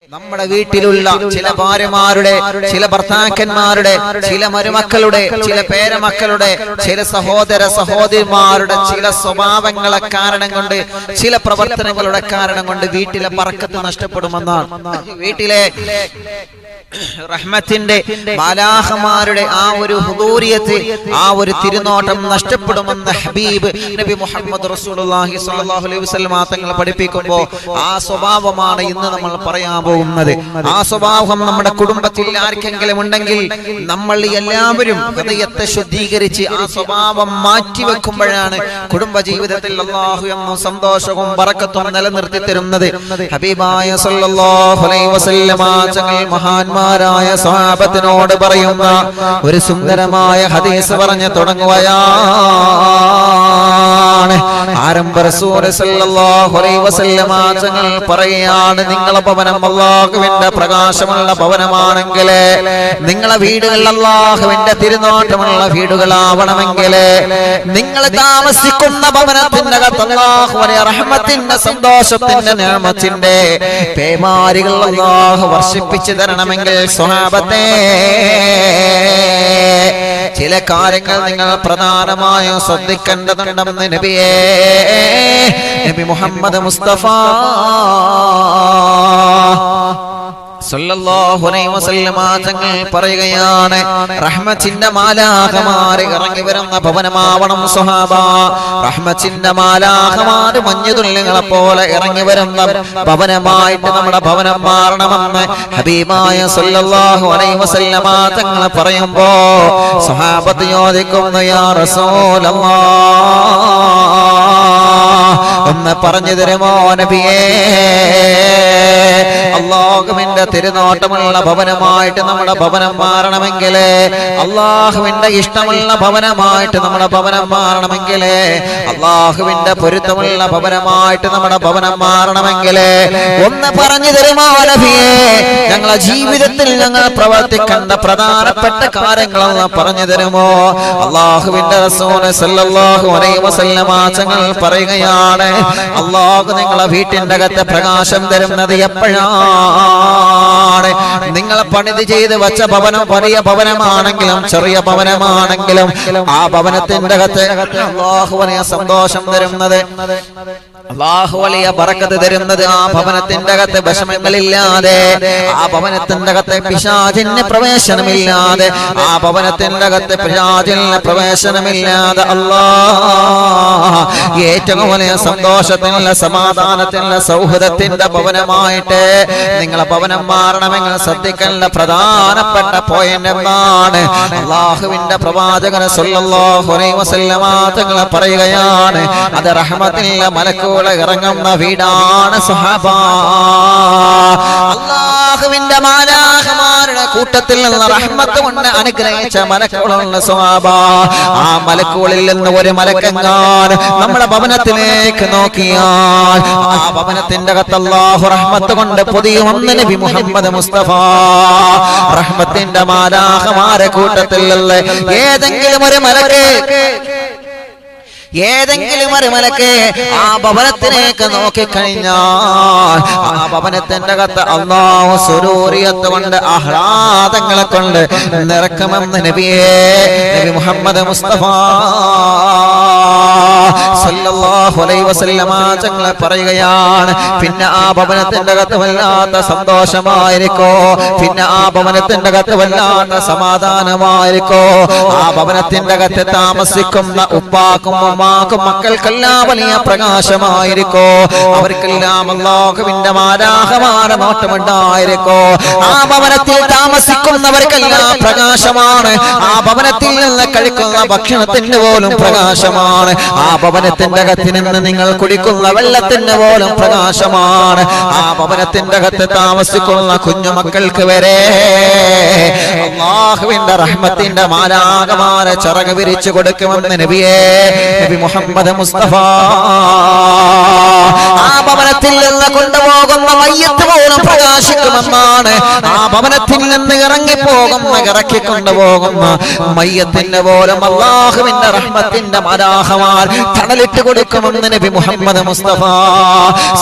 നമ്മുടെ വീട്ടിലുള്ള ചില ഭാര്യമാരുടെ, ചില ഭർത്താക്കന്മാരുടെ, ചില മരുമക്കളുടെ, ചില പേരമക്കളുടെ, ചില സഹോദര സഹോദരിമാരുടെ ചില സ്വഭാവങ്ങളെ കാരണം കൊണ്ട്, ചില പ്രവർത്തനങ്ങളുടെ കാരണം കൊണ്ട് വീട്ടിലെ ബർക്കത്ത് നഷ്ടപ്പെടുമെന്നാണ്. വീട്ടിലെ റഹ്മത്തിന്റെ മാലാഖമാരുടെ ആ ഒരു ഹുദൂരിയത്ത്, ആ ഒരു തിരുനോട്ടം നഷ്ടപ്പെടുമെന്ന് ഹബീബ് നബി മുഹമ്മദ് റസൂലുള്ളാഹി സ്വല്ലല്ലാഹു അലൈഹി വസല്ലം തങ്ങൾ പഠിപ്പിക്കുമ്പോൾ ആ സ്വഭാവമാണ് ഇന്ന് നമ്മൾ പറയാൻ പോകുന്നത്. ആ സ്വഭാവം നമ്മുടെ കുടുംബത്തിൽ ആർക്കെങ്കിലും ഉണ്ടെങ്കിൽ നമ്മൾ എല്ലാവരും ഹൃദയത്തെ ശുദ്ധീകരിച്ച് ആ സ്വഭാവം മാറ്റിവെക്കുമ്പോഴാണ് കുടുംബജീവിതത്തിൽ അല്ലാഹു എന്നും സന്തോഷവും ബറക്കത്തും നിലനിർത്തി തരുന്നത്. ഹബീബായ സ്വല്ലല്ലാഹു അലൈഹി വസല്ലം തങ്ങൾ മഹാന്മാരായ സ്വഹാബത്തിനോട് പറയുന്ന ഒരു സുന്ദരമായ ഹദീസ് പറഞ്ഞു തുടങ്ങുകയാണ്. ആരംഭ റസൂൽ സല്ലല്ലാഹു അലൈഹി വസല്ലം തങ്ങൾ പറയുകയാണ്, നിങ്ങളുടെ ഭവനം അല്ലാഹുവിന്റെ പ്രകാശമുള്ള ഭവനമാണെങ്കിൽ, നിങ്ങളുടെ വീടുകൾ അല്ലാഹുവിന്റെ തിരുനോട്ടമുള്ള വീടുകളാവണമെങ്കിൽ, നിങ്ങൾ താമസിക്കുന്ന ഭവനത്തിന്റെ അകത്ത് അല്ലാഹുവിന്റെ റഹ്മത്തിന്റെ സന്തോഷത്തിന്റെ നിഅമത്തിന്റെ പേമാരികൾ അല്ലാഹു വർഷിപ്പിച്ചു തരണമെങ്കിൽ സ്വഹാബത്തെ ചില കാര്യങ്ങൾ നിങ്ങൾ പ്രധാനമായും ശ്രദ്ധിക്കേണ്ടതുണ്ടെന്ന് നബി മുഹമ്മദ് മുസ്തഫ സല്ലല്ലാഹു അലൈഹി വസല്ലം തങ്ങൾ പറയുകയാണ്, റഹ്മത്തിന്റെ മാലാഖമാർ ഇറങ്ങി വരുന്ന ഭവനമാവണം സ്വഹാബ. റഹ്മത്തിന്റെ മാലാഖമാർ മഞ്ഞുതുള്ളികളെ പോലെ ഇറങ്ങി വരുന്ന ഭവനമായിട്ട് നമ്മുടെ ഭവനം മാറണമെന്ന് ഹബീബായ സല്ലല്ലാഹു അലൈഹി വസല്ലം തങ്ങൾ പറയുമ്പോ സ്വഹാബത്ത് ചോദിക്കുന്നു, യാ റസൂലല്ലാഹ്, ഒന്ന് പറഞ്ഞു തരുമോ നബിയേ? അല്ലാഹുവിന്റെ തിരുനോട്ടമുള്ള ഭവനമായിട്ട് നമ്മുടെ ഭവനം മാറണമെങ്കിൽ, അല്ലാഹുവിന്റെ ഇഷ്ടമുള്ള ഭവനമായിട്ട് നമ്മുടെ ഭവനം മാറണമെങ്കിൽ, അല്ലാഹുവിന്റെ പൊരുത്തമുള്ള ഭവനമായിട്ട് നമ്മുടെ ഭവനം മാറണമെങ്കിൽ ഒന്ന് പറഞ്ഞു തരുമോ നബിയേ? ഞങ്ങളുടെ ജീവിതത്തിൽ ഞങ്ങൾ പ്രവർത്തിക്കേണ്ട പ്രധാനപ്പെട്ട കാര്യങ്ങളൊന്ന് പറഞ്ഞു തരുമോ? അല്ലാഹുവിന്റെ റസൂൽ സല്ലല്ലാഹു അലൈഹി വസല്ലം തങ്ങൾ പറയുകയാണ്, അല്ലാഹു നിങ്ങളുടെ വീട്ടിന്റെ അകത്ത് പ്രകാശം തരുന്നത് എപ്പോഴാണ്? നിങ്ങൾ പണിത് ചെയ്ത് വെച്ച ഭവനം വലിയ ഭവനമാണെങ്കിലും ചെറിയ ഭവനമാണെങ്കിലും ആ ഭവനത്തിന്റെ അകത്ത് അല്ലാഹു വലിയ സന്തോഷം തരുന്നത്, അല്ലാഹു വലിയ ബറക്കത്ത് തരുന്നത് ആ ഭവനത്തിന്റെ അകത്ത് വിഷമങ്ങളില്ലാതെ, ആ ഭവനത്തിന്റെ അകത്ത് പിശാചിന് പ്രവേശനമില്ലാതെ, ആ ഭവനത്തിന്റെ അകത്ത് പിശാചിന് പ്രവേശനമില്ലാതെ അല്ലാഹ് ഏറ്റവും വലിയ സന്തോഷത്തിനുള്ള, സമാധാനത്തിനുള്ള, സൗഹൃദത്തിന്റെ ഭവനമായിട്ട് നിങ്ങളെ ഭവനം മാറണമെങ്കിൽ ശ്രദ്ധിക്കേണ്ട പ്രധാനപ്പെട്ട പോയിന്റ് എന്താണ്? അല്ലാഹുവിന്റെ പ്രവാചകൻ സല്ലല്ലാഹു അലൈഹി വസല്ലം തങ്ങൾ പറയുകയാണ്, അത് റഹ്മത്തിന്റെ മലക്കുകൾ ഇറങ്ങുന്ന വീടാണ് സ്വഹാബ. അല്ലാഹുവിന്റെ മാലാഖമാരുടെ കൂട്ടത്തിൽ നിന്ന് റഹ്മത്ത് കൊണ്ട് അനുഗ്രഹിച്ച മലക്കുകളുള്ള സ്വഹാബ. ആ മലക്കുകളിൽ നിന്ന് ഒരു മലക്കെങ്ങാൻ നമ്മുടെ ഭവനത്തിലേക്ക് നോക്കിയാൽ ആ ഭവനത്തിന്റെ അകത്ത് അല്ലാഹു റഹ്മത്ത് കൊണ്ട് പൊതിയുമെന്ന് നബി മുഹമ്മദ് മുസ്തഫ. റഹ്മത്തിന്റെ മാലാഖമാരെ കൂട്ടത്തിൽ ഏതെങ്കിലും ഒരു മലക്ക് ആ ഭവനത്തിലേക്ക് നോക്കിക്കഴിഞ്ഞാൽ ആ ഭവനത്തിന്റെ അകത്ത് അല്ലാഹു സുരൂരിയത്ത് കൊണ്ട്, ആഹ്ലാദങ്ങളെ കൊണ്ട് നിറക്കുമെന്ന് നബി മുഹമ്മദ് മുസ്തഫ സല്ലല്ലാഹു അലൈഹി വസല്ലം തങ്ങൾ പറയുകയാണ്. പിന്നെ ആ ഭവനത്തിന്റെ അകത്ത് വല്ലാത്ത സന്തോഷമായിരിക്കോ, പിന്നെ ആ ഭവനത്തിന്റെ അകത്ത് വല്ലാത്ത സമാധാനമായിരിക്കോ, ആ ഭവനത്തിന്റെ അകത്ത് താമസിക്കുന്ന ഉപ്പാക്കും ഉമ്മാക്കും മക്കൾക്കെല്ലാം വലിയ പ്രകാശമായിരിക്കോ, അവർക്കെല്ലാം അല്ലാഹുവിന്റെ മാലാഖമാരെ നോട്ടമുണ്ടായിരിക്കോ, ആ ഭവനത്തിൽ താമസിക്കുന്നവർക്കെല്ലാം പ്രകാശമാണ്, ആ ഭവനത്തിൽ നിന്ന് കഴിക്കുന്ന ഭക്ഷണത്തിന് പോലും പ്രകാശമാണ്, ആ ഭവനത്തിന്റെ അകത്ത് നിന്ന് നിങ്ങൾ കുടിക്കുന്ന വെള്ളത്തിന് പോലും പ്രകാശമാണ്, ആ ഭവനത്തിന്റെ അകത്ത് താമസിക്കുന്ന കുഞ്ഞുമക്കൾക്ക് വരെ അല്ലാഹുവിന്റെ റഹ്മത്തിന്റെ മാലാഖമാരെ ചിറക് വിരിച്ചു കൊടുക്കുമെന്ന് നബി മുഹമ്മദ് മുസ്തഫ ആ ഭവനത്തിൽ നിന്ന് കൊണ്ടുപോകുന്ന മയ്യത്ത് പോലും പ്രകാശിക്കുമെന്നാണ്. ആ ഭവനത്തിൽ നിന്ന് ഇറക്കി കൊണ്ടുപോകുന്ന മയ്യത്തിന്റെ പോലും അല്ലാഹുവിന്റെ റഹ്മത്തിന്റെ മലാഖമാർ തണലിട്ട് കൊടുക്കുമെന്ന് നബി മുഹമ്മദ് മുസ്തഫ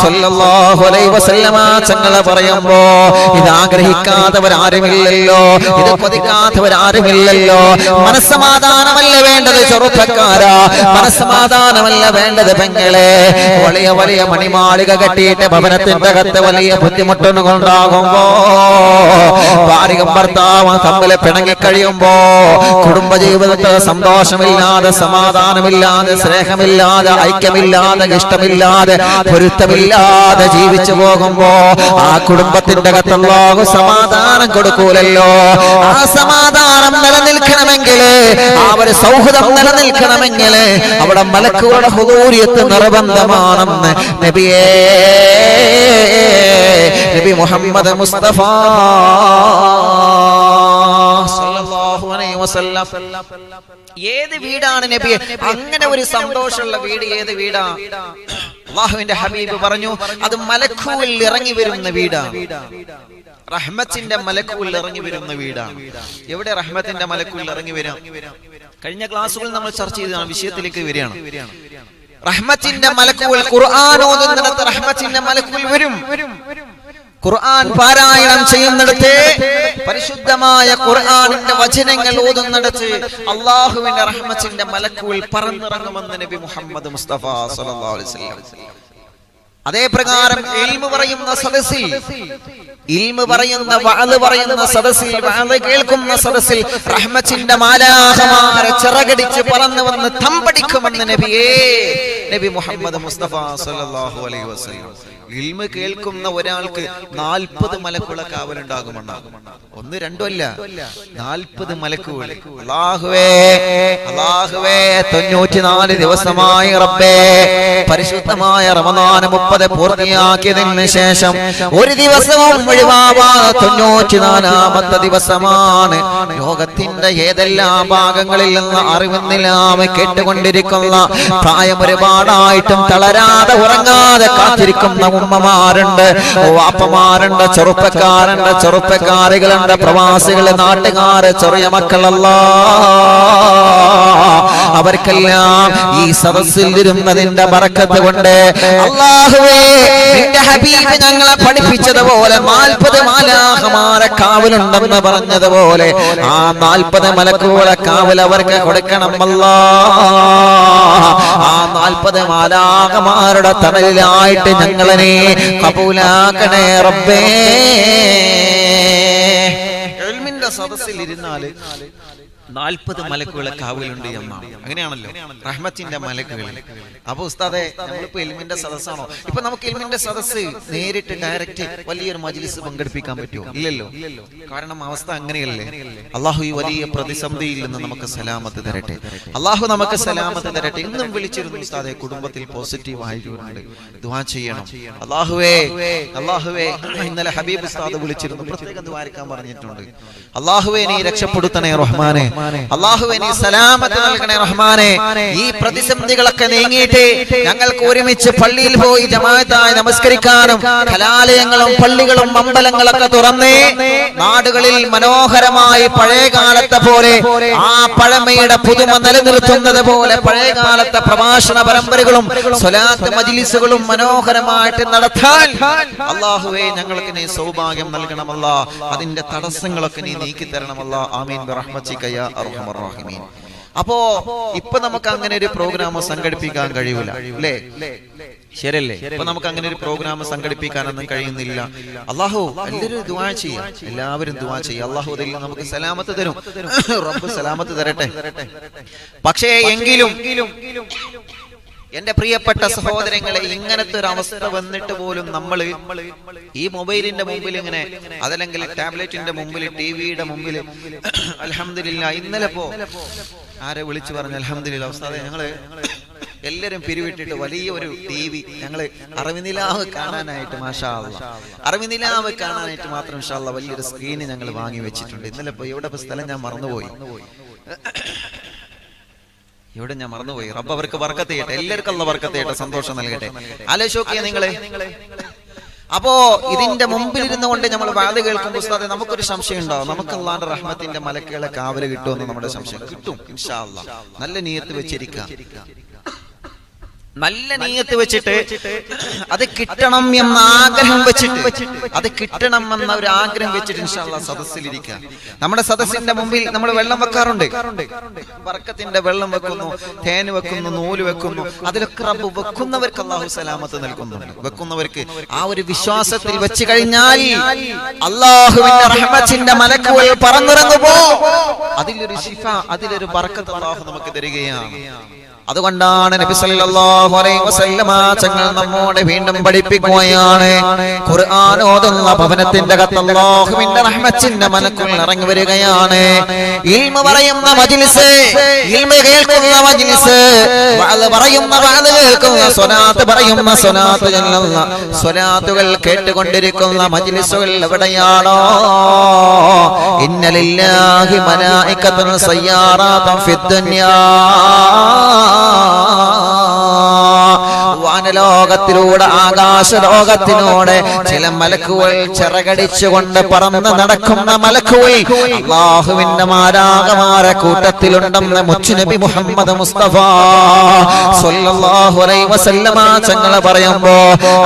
സല്ലല്ലാഹു അലൈഹി വസല്ലമ തങ്ങൾ പറയുമ്പോ ഇത് ആഗ്രഹിക്കാത്തവരാരുമില്ലല്ലോ, ഇത് കൊതിക്കാത്തവരാരുമില്ലല്ലോ. മനസ്സമാധാനമല്ല വേണ്ടത് ചെറുപ്പക്കാരാ, മനസ്സമാധാനമല്ല വേണ്ടത് പെങ്ങളെ. വലിയ വലിയ മണിമാളിക കെട്ടിയിട്ട് ഭവനത്തിന്റെ അകത്ത് വലിയ ബുദ്ധിമുട്ടുകളുണ്ടാകുമ്പോ, ഭാര്യയും ഭർത്താവും തമ്മിൽ പിണങ്ങിക്കഴിയുമ്പോ, കുടുംബജീവിതത്തിൽ സന്തോഷമില്ലാതെ, സമാധാനമില്ലാതെ, സ്നേഹമില്ലാതെ, ഐക്യമില്ലാതെ, ഇഷ്ടമില്ലാതെ, പൊരുത്തമില്ലാതെ ജീവിച്ചു പോകുമ്പോ ആ കുടുംബത്തിന്റെ അകത്തുള്ളാകു സമാധാനം കൊടുക്കൂലല്ലോ. ആ സമാധാനം നിലനിൽക്കണമെങ്കിൽ, ആ ഒരു സൗഹൃദം നിലനിൽക്കണമെങ്കിൽ അവിടെ മലക്കുകളുടെ ഹുദൂരിയത്ത് നിർബന്ധമാണെന്ന് നബി മുഹമ്മദ് മുസ്തഫ സല്ലല്ലാഹു അലൈഹി വസല്ലം. ഏത് വീടാണ് നബിയെ അങ്ങനെ ഒരു സന്തോഷമുള്ള വീട്? ഏത് വീടാ? അല്ലാഹുവിന്റെ ഹബീബ് പറഞ്ഞു, അത് മലക്കുകൾ ഇറങ്ങി വരുന്ന വീടാണ്. റഹ്മത്തിന്റെ മലക്കുകൾ ഇറങ്ങി വരുന്ന വീടാണ്. എവിടെ റഹ്മത്തിന്റെ മലക്കുകൾ ഇറങ്ങി വരാം? കഴിഞ്ഞ ക്ലാസ്സുകളിൽ നമ്മൾ ചർച്ച ചെയ്തതാണ്, വിഷയത്തിലേക്ക് വരികയാണ്. റഹ്മത്തിന്റെ മലക്കുകൾ ഖുർആൻ ഓതുന്നിടത്ത് റഹ്മത്തിന്റെ മലക്കുകൾ വരും. ഖുർആൻ പാരായണം ചെയ്യുന്നിടത്ത്, പരിശുദ്ധമായ ഖുർആനിന്റെ വചനങ്ങൾ ഓതുന്നിടത്ത് അല്ലാഹുവിന്റെ റഹ്മത്തിന്റെ മലക്കുകൾ പറന്നിറങ്ങുമെന്ന് നബി മുഹമ്മദ് മുസ്തഫ സല്ലല്ലാഹു അലൈഹി വസല്ലം. അതേ പ്രകാരം ഇൽമു പറയുന്ന സദസ്സിൽ, ഇൽമു പറയുന്ന വഅദ് പറയുന്ന സദസ്സിൽ, വഅദ് കേൾക്കുന്ന സദസ്സിൽ റഹ്മത്തിന്റെ മാലാഖമാരെ ചിറകടിച്ച് പറന്നു വന്ന് തമ്പടിക്കുമെന്ന് നബി മുഹമ്മദ് മുസ്തഫ സല്ലല്ലാഹു അലൈഹി വസല്ലം. ഇൽമു കേൾക്കുന്ന ഒരാൾക്ക് 40 മലക്കുകളെ കാവലുണ്ടാകുമെന്നാകും. 1 2 അല്ല, 40 മലക്കുകൾ. അല്ലാഹുവേ, അല്ലാഹുവേ, 94 ദിവസമായി റബ്ബേ പരിശുദ്ധമായ റമദാൻ 30 പൂർത്തിയാക്കിയതിന് ശേഷം ഒരു ദിവസവും ഒഴിവാവാതെ 94ാമത്തെ ദിവസമാണ്. ലോകത്തിന്റെ ഏതെല്ലാം ഭാഗങ്ങളിൽ നിന്ന് അറിവുന്നില്ലാമ കേട്ടുകൊണ്ടിരിക്കുന്ന, പ്രായം ഒരുപാടായിട്ടും തളരാതെ ഉറങ്ങാതെ കാത്തിരിക്കുന്ന ഉമ്മമാരുണ്ട്, വാപ്പമാരുണ്ട്, ചെറുപ്പക്കാരുണ്ട്, ചെറുപ്പക്കാരികളുണ്ട്, പ്രവാസികള്, നാട്ടുകാര്, ചെറിയ മക്കളല്ല. അവർക്കെല്ലാം ഈ സദസ്സിൽ ഇരുന്നതിന്റെ ബറക്കത്ത് കൊണ്ട് അല്ലാഹുവേ, നിന്റെ ഹബീബ് ഞങ്ങളെ പഠിപ്പിച്ചതുപോലെ 40 മാലാഖമാരെ കാവലുണ്ടെന്ന് പറഞ്ഞതുപോലെ ആ 40 മലക്കുകളെ കാവൽ അവർക്ക് കൊടുക്കണം അല്ലാഹ്. ആ 40 മാലാഖമാരുടെ തണലിലായിട്ട് ഞങ്ങളെ കബൂലാക്കണേ റബ്ബേ. ഇൽമിന്റെ സദസ്സിൽ ഇരുന്നാല് 40 മലക്കുകളെ കാവലുണ്ട് എന്നാണ്. അങ്ങനെയാണല്ലോ റഹ്മത്തിന്റെ മലക്കുകൾ. അപ്പൊ ഉസ്താദെ, നമ്മളിപ്പോ ഇൽമിന്റെ സദസ്സാണോ? ഇപ്പൊ നമുക്ക് ഇൽമിന്റെ സദസ്സ് നേരിട്ട് ഡയറക്റ്റ് വലിയൊരു മജ്ലിസ് പങ്കെടുപ്പിക്കാൻ പറ്റുമോ? ഇല്ലല്ലോ. കാരണം അവസ്ഥ അങ്ങനെയല്ലേ. അള്ളാഹു ഈ വലിയ പ്രതിസന്ധിയിൽ നിന്ന് നമുക്ക് സലാമത്ത് തരട്ടെ. അള്ളാഹു നമുക്ക് സലാമത്ത് തരട്ടെ. ഇന്നും വിളിച്ചിരുന്നു ഉസ്താദെ, കുടുംബത്തിൽ പോസിറ്റീവ് ആയിട്ടുണ്ട്, ദുആ ചെയ്യണം. അള്ളാഹുവേ, അള്ളാഹുവേ, ഇന്നലെ ഹബീബ് ഉസ്താദ് വിളിച്ചിരുന്നു, പ്രത്യേകം ദുആരിക്കാൻ പറഞ്ഞിട്ടുണ്ട്. അള്ളാഹുവേ, നീ രക്ഷപ്പെടുത്തണേ റഹ്മാനെ. അല്ലാഹുവേ, നീ സലാമത്ത് നൽകണേ റഹ്മാനെ. ഈ പ്രതിസന്ധികളൊക്കെ നീങ്ങിയിട്ട് ഞങ്ങൾക്ക് ഒരുമിച്ച് പള്ളിയിൽ പോയി ജമാഅത്തായി നമസ്കരിക്കാനും, കലാലയങ്ങളും പള്ളികളും അമ്പലങ്ങളൊക്കെ തുറന്നേ നാടുകളിൽ മനോഹരമായി പഴയകാലത്തെ പോലെ, ആ പഴമയുടെ പുതുമ നിലനിർത്തുന്നത് പോലെ പഴയകാലത്തെ പ്രഭാഷണ പരമ്പരകളും സ്വലാത്ത് മജ്ലിസുകളും മനോഹരമായിട്ട് നടത്താൻ അല്ലാഹുവേ ഞങ്ങൾക്ക് നീ സൗഭാഗ്യം നൽകണമല്ല. അതിന്റെ തടസ്സങ്ങളൊക്കെ നീ നീക്കി തരണമല്ല. ആമീൻ ബിറഹ്മതിക യാ അർഹമർ റഹീമീൻ. അപ്പോ ഇപ്പൊ നമുക്ക് അങ്ങനെ ഒരു പ്രോഗ്രാം സംഘടിപ്പിക്കാൻ കഴിയൂല, അല്ലേ? ശരിയല്ലേ? ഇപ്പൊ നമുക്ക് അങ്ങനെ ഒരു പ്രോഗ്രാം സംഘടിപ്പിക്കാനൊന്നും കഴിയുന്നില്ല. അല്ലാഹു എല്ലാവരും ദുആ ചെയ്യാം, എല്ലാവരും ദുആ ചെയ്യാം. അല്ലാഹു അതിൽ നമുക്ക് സലാമത്ത് തരും, റബ്ബ് സലാമത്ത് തരട്ടെ. പക്ഷേ എങ്കിലും എന്റെ പ്രിയപ്പെട്ട സഹോദരങ്ങളെ, ഇങ്ങനത്തെ ഒരു അവസ്ഥ വന്നിട്ട് പോലും നമ്മൾ ഈ മൊബൈലിന്റെ മുമ്പിൽ ഇങ്ങനെ, അതല്ലെങ്കിൽ ടാബ്ലറ്റിന്റെ മുമ്പിൽ, ടിവിയുടെ മുമ്പിൽ അൽഹംദുലില്ലാ. ഇന്നലെ ആരെ വിളിച്ചു പറഞ്ഞു, അൽഹംദുലില്ലാ ഉസ്താദേ, ഞങ്ങള് എല്ലാരും പിരിവിട്ടിട്ട് വലിയ ഒരു TV ഞങ്ങള് അറിവിനിലാവ് കാണാനായിട്ട്, മാഷാ അല്ലാഹ്, അറിവിനിലാവ് കാണാനായിട്ട് മാത്രം ഇൻഷാ അല്ലാഹ് വലിയൊരു സ്ക്രീന് ഞങ്ങൾ വാങ്ങി വെച്ചിട്ടുണ്ട്. ഇന്നലെ എവിടെ സ്ഥലം ഞാൻ മറന്നുപോയി. ഇവിടെ ഞാൻ മറന്നുപോയി. റബ്ബ് അവർക്ക് ബർക്കത്ത് ചെയ്യട്ടെ, എല്ലാവർക്കും അല്ലാഹു ബർക്കത്ത് ചെയ്യട്ടെ, സന്തോഷം നൽകട്ടെ. ആലോചിച്ചോക്കിയേ നിങ്ങളെ. അപ്പോ ഇതിന്റെ മുമ്പിലിരുന്നു കൊണ്ട് നമ്മൾ വാദ കേൾക്കുമ്പോൾ ഉസ്താദേ നമുക്കൊരു സംശയം ഉണ്ടാവും, നമുക്ക് അല്ലാഹുവിന്റെ റഹ്മത്തിന്റെ മലക്കുകളെ കാവല് കിട്ടുമെന്ന് നമ്മുടെ സംശയം. കിട്ടും ഇൻഷാ അല്ലാഹ്. നല്ല നിയ്യത്ത് വെച്ചിരിക്കുക, നല്ല നിയ്യത്ത് വെച്ചിട്ട് അത് കിട്ടണം എന്ന ആഗ്രഹം വെച്ചിട്ട്, അത് കിട്ടണം എന്ന ഒരു ആഗ്രഹം വെച്ചിട്ട് ഇൻഷാ അല്ലാഹ് സദസ്സിലിരിക്കുക. നമ്മുടെ സദസ്സിന്റെ മുമ്പിൽ നമ്മൾ വെള്ളം വെക്കാറുണ്ട്, ബർക്കത്തിന്റെ വെള്ളം വെക്കുന്നു, തേൻ വെക്കുന്നു, നൂല് വെക്കുന്നു. അതിലൊക്കെ റബ്ബ് വെക്കുന്നവർക്ക് അല്ലാഹു സലാമത്ത് നൽകുന്നുണ്ട്. വെക്കുന്നവർക്ക് ആ ഒരു വിശ്വാസത്തിൽ വെച്ച് കഴിഞ്ഞാൽ അല്ലാഹുവിന്റെ റഹ്മത്തിന്റെ മലക്കുകൾ പറന്നിറങ്ങുമ്പോ അതിലൊരു ശിഫ, അതിലൊരു ബർക്കത്ത് അല്ലാഹു നമുക്ക് തരികയാണ്. അതുകൊണ്ടാണ് നബി സല്ലല്ലാഹു അലൈഹി വസല്ലമ തങ്ങൾ നമ്മോട് വീണ്ടും പഠിപ്പിക്കുകയാണ്, ഖുർആൻ ഓതുന്ന ഭവനത്തിന്റെ അകത്ത് അല്ലാഹുവിന്റെ റഹ്മത്തിന്റെ മലക്കുകൾ ഇറങ്ങി വരികയാണ്. ഇൽമ പറയുന്ന മജ്ലിസ്, ഇൽമ കേൾക്കുന്ന മജ്ലിസ്, വഅദ് പറയുന്ന വഅദ് കേൾക്കുന്ന, സ്വലാത്ത് പറയുന്ന സ്വലാത്ത് ചൊല്ലുന്ന, സ്വലാത്തുകൾ കേട്ടുകൊണ്ടിരിക്കുന്ന മജ്ലിസുകൾ എവിടെയാണോ, ഇന്ന ലില്ലാഹി മലായികത്തുൻ സയ്യാറാത്തുൻ ഫിദ്ദുനിയാ, വാനലോകത്തിലൂടെ ആകാശലോകത്തിലൂടെ ചില മലക്കുകൾ ചിറകടിച്ചുകൊണ്ട് പറന്ന് നടക്കുന്ന മലക്കുകൾ അല്ലാഹുവിന്റെ മാലാഖമാരെ കൂട്ടത്തിലുണ്ടെന്ന് മുത്തുനബി മുഹമ്മദ് മുസ്തഫ സ്വല്ലല്ലാഹു അലൈഹി വസല്ലമ തങ്ങൾ പറയുമ്പോ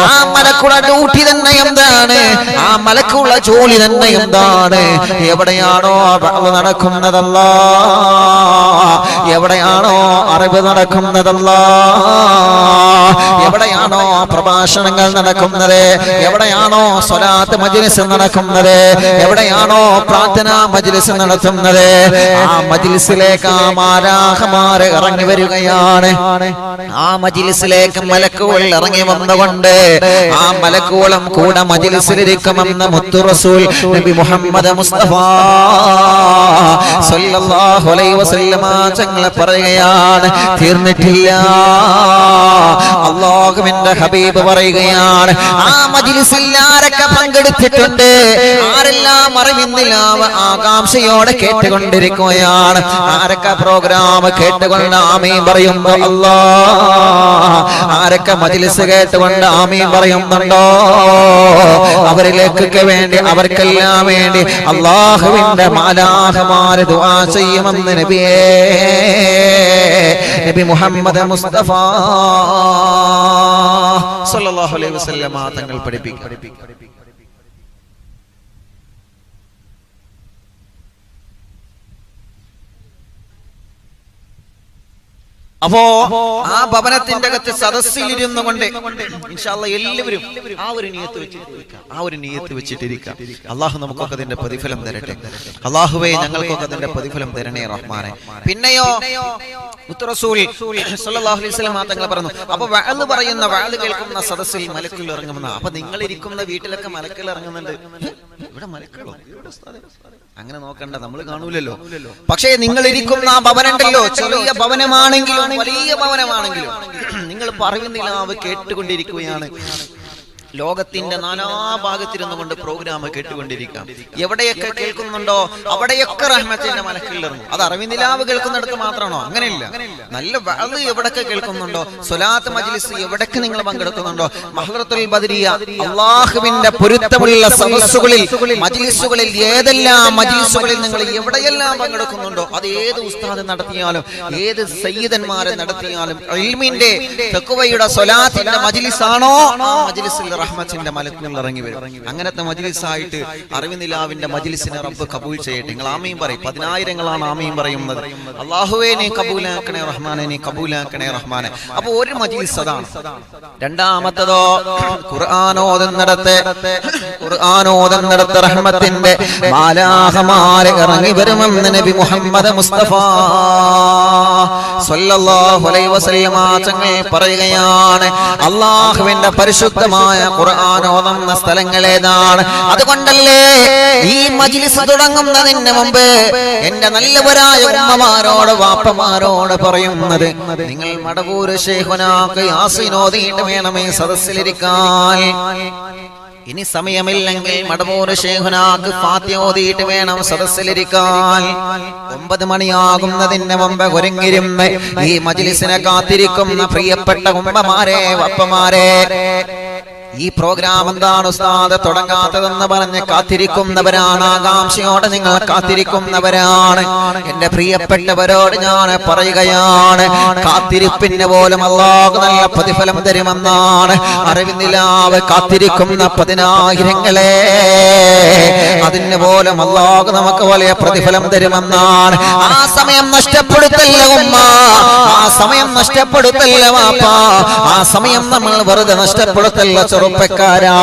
ആ മലക്കുകളുടെ ഡ്യൂട്ടി തന്നെ എന്താണ്, ആ മലക്കുകളുടെ ജോലി തന്നെ എന്താണ്? എവിടെയാണോ വഅദ് നടക്കുന്നതല്ലാ, എവിടെയാണോ അറിവ് നടക്കുന്നതല്ലാ, എവിടെയാണോ പ്രഭാഷണങ്ങൾ നടക്കുന്നത്, എവിടെയാണോ സ്വലാത്ത് മജ്ലിസ് നടക്കുന്നത്, എവിടെയാണോ പ്രാർത്ഥനാ മജ്ലിസ് നടത്തുന്നത്, ആ മജ്ലിസിലേക്ക് ആ മാലാഖമാർ ഇറങ്ങി വരികയാണ്. ആ മജ്ലിസിലേക്ക് മലക്കുകൾ ഇറങ്ങി വന്നുകൊണ്ട് ആ മലക്കുകളും കൂടെ മജ്ലിസിലിരിക്കുമെന്ന് മുത്തു റസൂൽ നബി മുഹമ്മദ് മുസ്തഫ സ്വല്ലല്ലാഹു അലൈഹി വസല്ലമ തങ്ങൾ പറയുകയാണ്. തീർന്നിട്ടില്ല, അല്ലാഹുവിന്റെ ഹബീബ് പറയുകയാണ്, ആ മജ്ലിസിൽ ആരൊക്കെ പങ്കെടുത്തിട്ടുണ്ട്, ആരെല്ലാം അറിവിന്നില്ലാവ ആകാംക്ഷയോടെ കേട്ടുകൊണ്ടിരിക്കുകയാണ്, ആരൊക്കെ പ്രോഗ്രാം കേട്ടുകൊണ്ട് ആമീൻ പറയുമ്പോ അല്ലാഹ്, ആരൊക്കെ മജ്ലിസ് കേട്ടുകൊണ്ട് ആമീൻ പറയുന്നുണ്ടോ അവരിലേക്കൊക്കെ വേണ്ടി, അവർക്കെല്ലാം വേണ്ടി അല്ലാഹുവിന്റെ മാലാഖമാർ ദുആ ചെയ്യുമെന്ന് നബിയേ നബി മുഹമ്മദ് മുസ്തഫ സല്ലല്ലാഹു അലൈഹി വസല്ലമ തങ്ങൾ പഠിപ്പിക്കും. അപ്പോ ആ ഭവനത്തിന്റെ അകത്ത് സദസ്സിലിരുന്നു കൊണ്ട് ഇൻഷാ അല്ലാഹ് എല്ലാവരും ആ ഒരു നിയ്യത്ത് വെച്ചിട്ടിരിക്കുക. അല്ലാഹു നമുക്കൊക്കെ അതിന്റെ പ്രതിഫലം തരട്ടെ. അല്ലാഹുവേ ഞങ്ങൾക്കൊക്കെ അതിന്റെ പ്രതിഫലം തരണേ റഹ്മാനെ. പിന്നെയോ റസൂൽ സ്വല്ലല്ലാഹു അലൈഹി വസല്ലം തങ്ങൾ പറഞ്ഞു, അപ്പൊ വഅദ് പറയുന്ന, വഅദ് കേൾക്കുന്ന സദസ്സിൽ മലക്കുകൾ ഇറങ്ങുമെന്ന. അപ്പൊ നിങ്ങൾ ഇരിക്കുന്ന വീട്ടിലൊക്കെ മലക്കുകൾ ഇറങ്ങുന്നുണ്ട്, ഇവിടെ മലക്കുകളോ? അങ്ങനെ നോക്കണ്ട, നമ്മൾ കാണൂലല്ലോ. പക്ഷേ നിങ്ങൾ ഇരിക്കുന്ന ആ ഭവനമുണ്ടല്ലോ, ചെറിയ ഭവനമാണെങ്കിലും വലിയ ഭവനമാണെങ്കിലും നിങ്ങൾ പറയുന്നില്ല, അവ കേട്ടുകൊണ്ടിരിക്കുകയാണ്. ലോകത്തിന്റെ നാനാഭാഗത്തിരുന്നു കൊണ്ട് പ്രോഗ്രാം കേട്ടുകൊണ്ടിരിക്കാം. എവിടെയൊക്കെ കേൾക്കുന്നുണ്ടോ അവിടെയൊക്കെ റഹ്മത്തിന്റെ മലക്കുകൾ ഇറങ്ങും. അത് അറിവിനിലാവ് കേൾക്കുന്നിടത്ത് മാത്രമാണോ? അങ്ങനെയില്ല. നല്ല വഅദ് എവിടൊക്കെ കേൾക്കുന്നുണ്ടോ, സ്വലാത്ത് മജ്ലിസ് എവിടൊക്കെ നിങ്ങൾ പങ്കെടുക്കുന്നുണ്ടോ, മഹ്റത്തുൽ ബദരിയ അല്ലാഹുവിന്റെ പൊരുത്തമുള്ള സദസ്സുകളിൽ മജ്ലിസുകളിൽ, ഏതെല്ലാം മജ്ലിസുകളിൽ നിങ്ങൾ എവിടെയെല്ലാം പങ്കെടുക്കുന്നുണ്ടോ, അത് ഏത് ഉസ്താദ് നടത്തിയാലും ഏത് സയ്യിദന്മാരെ നടത്തിയാലും ഇൽമിന്റെ തഖ്വയുടെ സ്വലാത്തിന്റെ മജ്ലിസാണോ, ആ മജ്ലിസിൽ റഹ്മത്തിന്റെ മലക്കുകൾ ഇറങ്ങി വരും. അങ്ങനത്തെ മജ്ലിസായിട്ട് അറിവിനിലാവിന്റെ മജ്ലിസിനെ റബ്ബ് കബൂൽ ചെയ്യട്ടെ. നിങ്ങൾ ആമീൻ പറയും. 10,000ങ്ങളാണ് ആമീൻ പറയുന്നത്. അല്ലാഹുവേ നീ കബൂലാക്കണേ റഹ്മാനെ, നീ കബൂലാക്കണേ റഹ്മാനെ. അപ്പൊ ഒരു മജ്ലിസ് അതാണ്. രണ്ടാമത്തതോ ഖുർആൻ ഓതുന്നിടത്ത് റഹ്മത്തിന്റെ മാലാഖമാരെ ഇറങ്ങി വരുമെന്ന് നബി മുഹമ്മദ് മുസ്തഫ സ്വല്ലല്ലാഹു അലൈഹി വസല്ലമ തങ്ങൾ പറയുകയാണ്. അല്ലാഹുവിന്റെ പരിശുദ്ധമായ ഖുർആൻ ഓതുന്ന സ്ഥലങ്ങൾ ഏതാണ്? അതുകൊണ്ടല്ലേ ഈ മജ്ലിസ് തുടങ്ങുന്നതിന് മുമ്പ് എന്റെ നല്ലവരായ ഉമ്മമാരോട് വാപ്പമാരോട് പറയുന്നത്, നിങ്ങൾ മടവൂർ ശൈഖുനാക്ക് യാസീൻ ഓതിയിട്ട് വേണമേ സദസ്സിലിരിക്കാൻ. ഇനി സമയമില്ലെങ്കിൽ മടവൂർ ശൈഖുനാക്ക് ഫാത്തിഹ ഓതിയിട്ട് വേണം സദസ്സിലിരിക്കാൻ. 9 മണിയാകുന്നതിന് മുമ്പ് ഒരുങ്ങിരുന്ന് ഈ മജ്ലിസിനെ കാത്തിരിക്കുന്ന പ്രിയപ്പെട്ട ഉമ്മമാരെ, വപ്പമാരെ, ഈ പ്രോഗ്രാം എന്താണ് ഉസ്താദ് തുടങ്ങാത്തതെന്ന് പറഞ്ഞ് കാത്തിരിക്കുന്നവരാണ്. ആകാംക്ഷയോടെ നിങ്ങൾ കാത്തിരിക്കുന്നവരാണ്. എന്റെ പ്രിയപ്പെട്ടവരോട് ഞാൻ പറയുകയാണ്, കാത്തിരിപ്പിന് പോലും അല്ലാഹു നല്ല പ്രതിഫലം തരുമെന്നാണ്. അറിവിനിലാവ് കാത്തിരിക്കുന്ന 10,000-ങ്ങളെ, അതിന് പോലും അല്ലാഹു നമുക്ക് വലിയ പ്രതിഫലം തരുമെന്നാണ്. ആ സമയം നഷ്ടപ്പെടുത്തല്ല ഉമ്മ, ആ സമയം നഷ്ടപ്പെടുത്തല്ല വാപ്പ, ആ സമയം നമ്മൾ വെറുതെ നഷ്ടപ്പെടുത്തല്ല ചെറുപ്പക്കാരാ.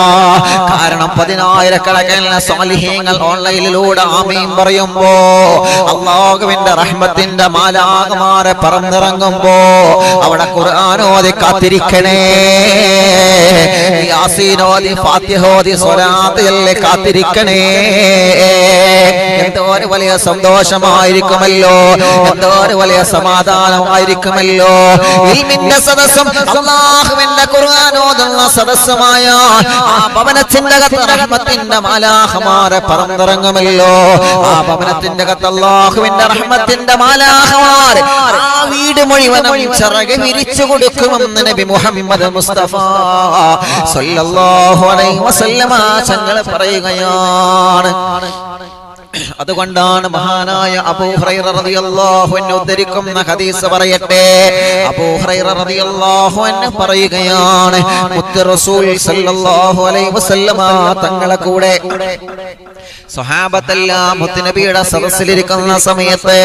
കാരണം 10,000-കണക്കിന് സ്വാലിഹീങ്ങൾ ഓൺലൈനിലൂടെ ആമീൻ പറയുമ്പോ, അല്ലാഹുവിന്റെ റഹ്മത്തിന്റെ മാലാഖമാരെ പറന്നിറങ്ങുമ്പോ അവിടെ ഖുർആൻ ഓതി കാത്തിരിക്കണേ, യാസീൻ ഓതി ഫാത്തിഹ ഓതി സ്വലാത്തിൽ കാത്തിരിക്കണേ. എന്തോ ഒരു വലിയ സന്തോഷമായിരിക്കുമല്ലോ, എന്തോ ഒരു വലിയ സമാധാനമായിരിക്കുമല്ലോ. ഇൽമിന്റെ സദസ്സും അല്ലാഹുവിന്റെ ഖുർആൻ ഓതുന്ന സദസ്സും ആ ഭവനത്തിന്റെ അകത്ത് റഹ്മത്തിന്റെ മാലാഖമാരെ പറന്നിറങ്ങുമല്ലോ. ആ ഭവനത്തിന്റെ അകത്ത് അല്ലാഹുവിന്റെ റഹ്മത്തിന്റെ മാലാഖമാർ ആ വീട് മുഴുവനും ചിറക് വിരിച്ചു കൊടുക്കുമെന്ന് നബി മുഹമ്മദ് മുസ്തഫ സല്ലല്ലാഹു അലൈഹി വസല്ലമ തങ്ങൾ പറയുകയാണ്. അതുകൊണ്ടാണ് മഹാനായ അബൂ ഹുറൈറ റളിയല്ലാഹു അൻഹു ഉദ്ധരിക്കുന്ന ഹദീസ് പറയട്ടെ. അബൂ ഹുറൈറ റളിയല്ലാഹു അൻഹു പറയുകയാണ്, മുത്ത് റസൂൽ സല്ലല്ലാഹു അലൈഹി വസല്ലമ തങ്ങളെ കൂടെ സ്വഹാബത്തെല്ലാം മുത്തുനബിയുടെ സദസ്സിലിരിക്കുന്ന സമയത്ത്,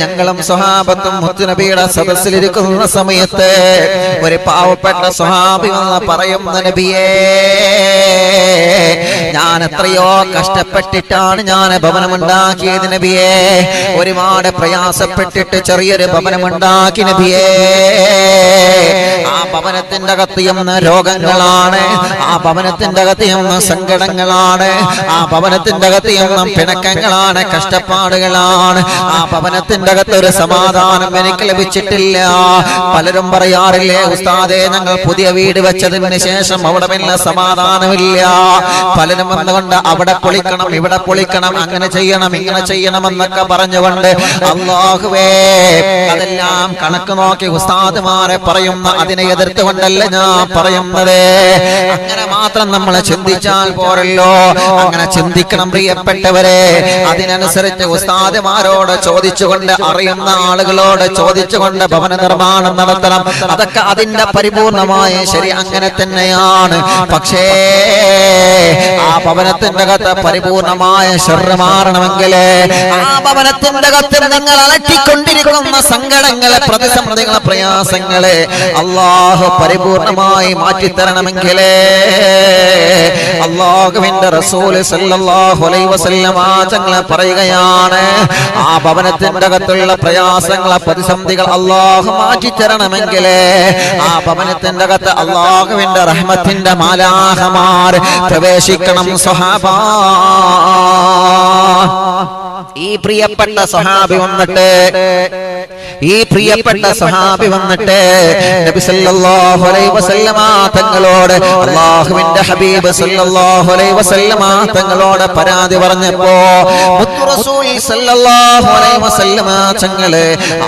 ഞങ്ങളും സ്വഹാബത്തും മുത്തുനബിയുടെ സദസ്സിലിരിക്കുന്ന സമയത്ത് ഒരു പാവപ്പെട്ട സ്വഹാബി വന്ന് പറയുന്ന, നബിയേ, ഞാൻ എത്രയോ കഷ്ടപ്പെട്ടിട്ടാണ് ഞാൻ ഭവനമുണ്ടാക്കിയത് നബിയേ, ഒരുപാട് പ്രയാസപ്പെട്ടിട്ട് ചെറിയൊരു ഭവനമുണ്ടാക്കി നബിയേ. ആ ഭവനത്തിന്റെ അകത്തിയെന്ന രോഗങ്ങളാണ്, ആ ഭവനത്തിന്റെ അകത്തിയെന്ന സങ്കടങ്ങളാണ്, ആ ഭവനത്തിന്റെ അകത്തിയെന്ന പിണക്കങ്ങളാണ്, കഷ്ടപ്പാടുകളാണ്. ആ ഭവനത്തിന്റെ അകത്ത് ഒരു സമാധാനം എനിക്ക് ലഭിച്ചിട്ടില്ല. പലരും പറയാറില്ലേ, ഉസ്താദേ, ഞങ്ങൾ പുതിയ വീട് വെച്ചതിന് ശേഷം അവിടെ വല്ല സമാധാനമില്ല. പലരും വന്നുകൊണ്ട് അവിടെ പൊളിക്കണം, ഇവിടെ പൊളിക്കണം, അങ്ങനെ ചെയ്യണം, ഇങ്ങനെ ചെയ്യണമെന്നൊക്കെ പറഞ്ഞുകൊണ്ട്, അല്ലാഹുവേ, അതെല്ലാം കണക്ക് നോക്കി ഉസ്താദുമാരെ പറയുന്ന അതിനെ എതിർത്തുകൊണ്ടല്ല ഞാൻ പറയുന്നത്. അങ്ങനെ മാത്രം നമ്മൾ ചിന്തിച്ചാൽ പോരല്ലോ, അങ്ങനെ ചിന്തിക്കണം പ്രിയപ്പെട്ടവരെ. അതിനനുസരിച്ച് ഉസ്താദുമാരോട് ചോദിച്ചുകൊണ്ട്, അറിയുന്ന ആളുകളോട് ചോദിച്ചുകൊണ്ട് ഭവന നിർമ്മാണം നടത്തണം. അതൊക്കെ അതിന്റെ പരിപൂർണമായ ശരി, അങ്ങനെ തന്നെയാണ്. പക്ഷേ ആ ഭവനത്തിന്റെ അകത്ത് പരിപൂർണമായ ശർറ് മാറണമെങ്കിൽ, ആ ഭവനത്തിന്റെ അകത്ത് നിങ്ങൾ അലട്ടിക്കൊണ്ടിരിക്കുന്ന സങ്കടങ്ങളെ, പ്രതിസന്ധികളെ, പ്രയാസങ്ങളെ അല്ലാഹു പരിപൂർണമായി മാറ്റിത്തരണമെങ്കിൽ, അല്ലാഹുവിന്റെ റസൂൽ സല്ലല്ലാഹു അലൈഹി വസല്ലമ തങ്ങൾ പറയുകയാണ്, ആ ഭവനത്തിന്റെ അകത്തുള്ള പ്രയാസങ്ങളെ, പ്രതിസന്ധികൾ അല്ലാഹു മാറ്റിത്തരണമെങ്കിൽ, ആ ഭവനത്തിന്റെ അകത്ത് അല്ലാഹുവിന്റെ റഹ്മത്തിന്റെ മാലാഖമാർ പ്രവേശിക്കണം. സ്വഹാബാ, ഈ പ്രിയപ്പെട്ട സ്വഹാബി വന്നിട്ട്, ഈ പ്രിയപ്പെട്ട സ്വഹാബി വന്നിട്ട് നബി സല്ലല്ലാഹു അലൈഹി വസല്ലമ തങ്ങളോട്, അല്ലാഹുവിന്റെ ഹബീബ് സല്ലല്ലാഹു അലൈഹി വസല്ലമ തങ്ങളോട് പരാതി പറഞ്ഞപ്പോ, മുത്ത് റസൂൽ സല്ലല്ലാഹു അലൈഹി വസല്ലമ തങ്ങൾ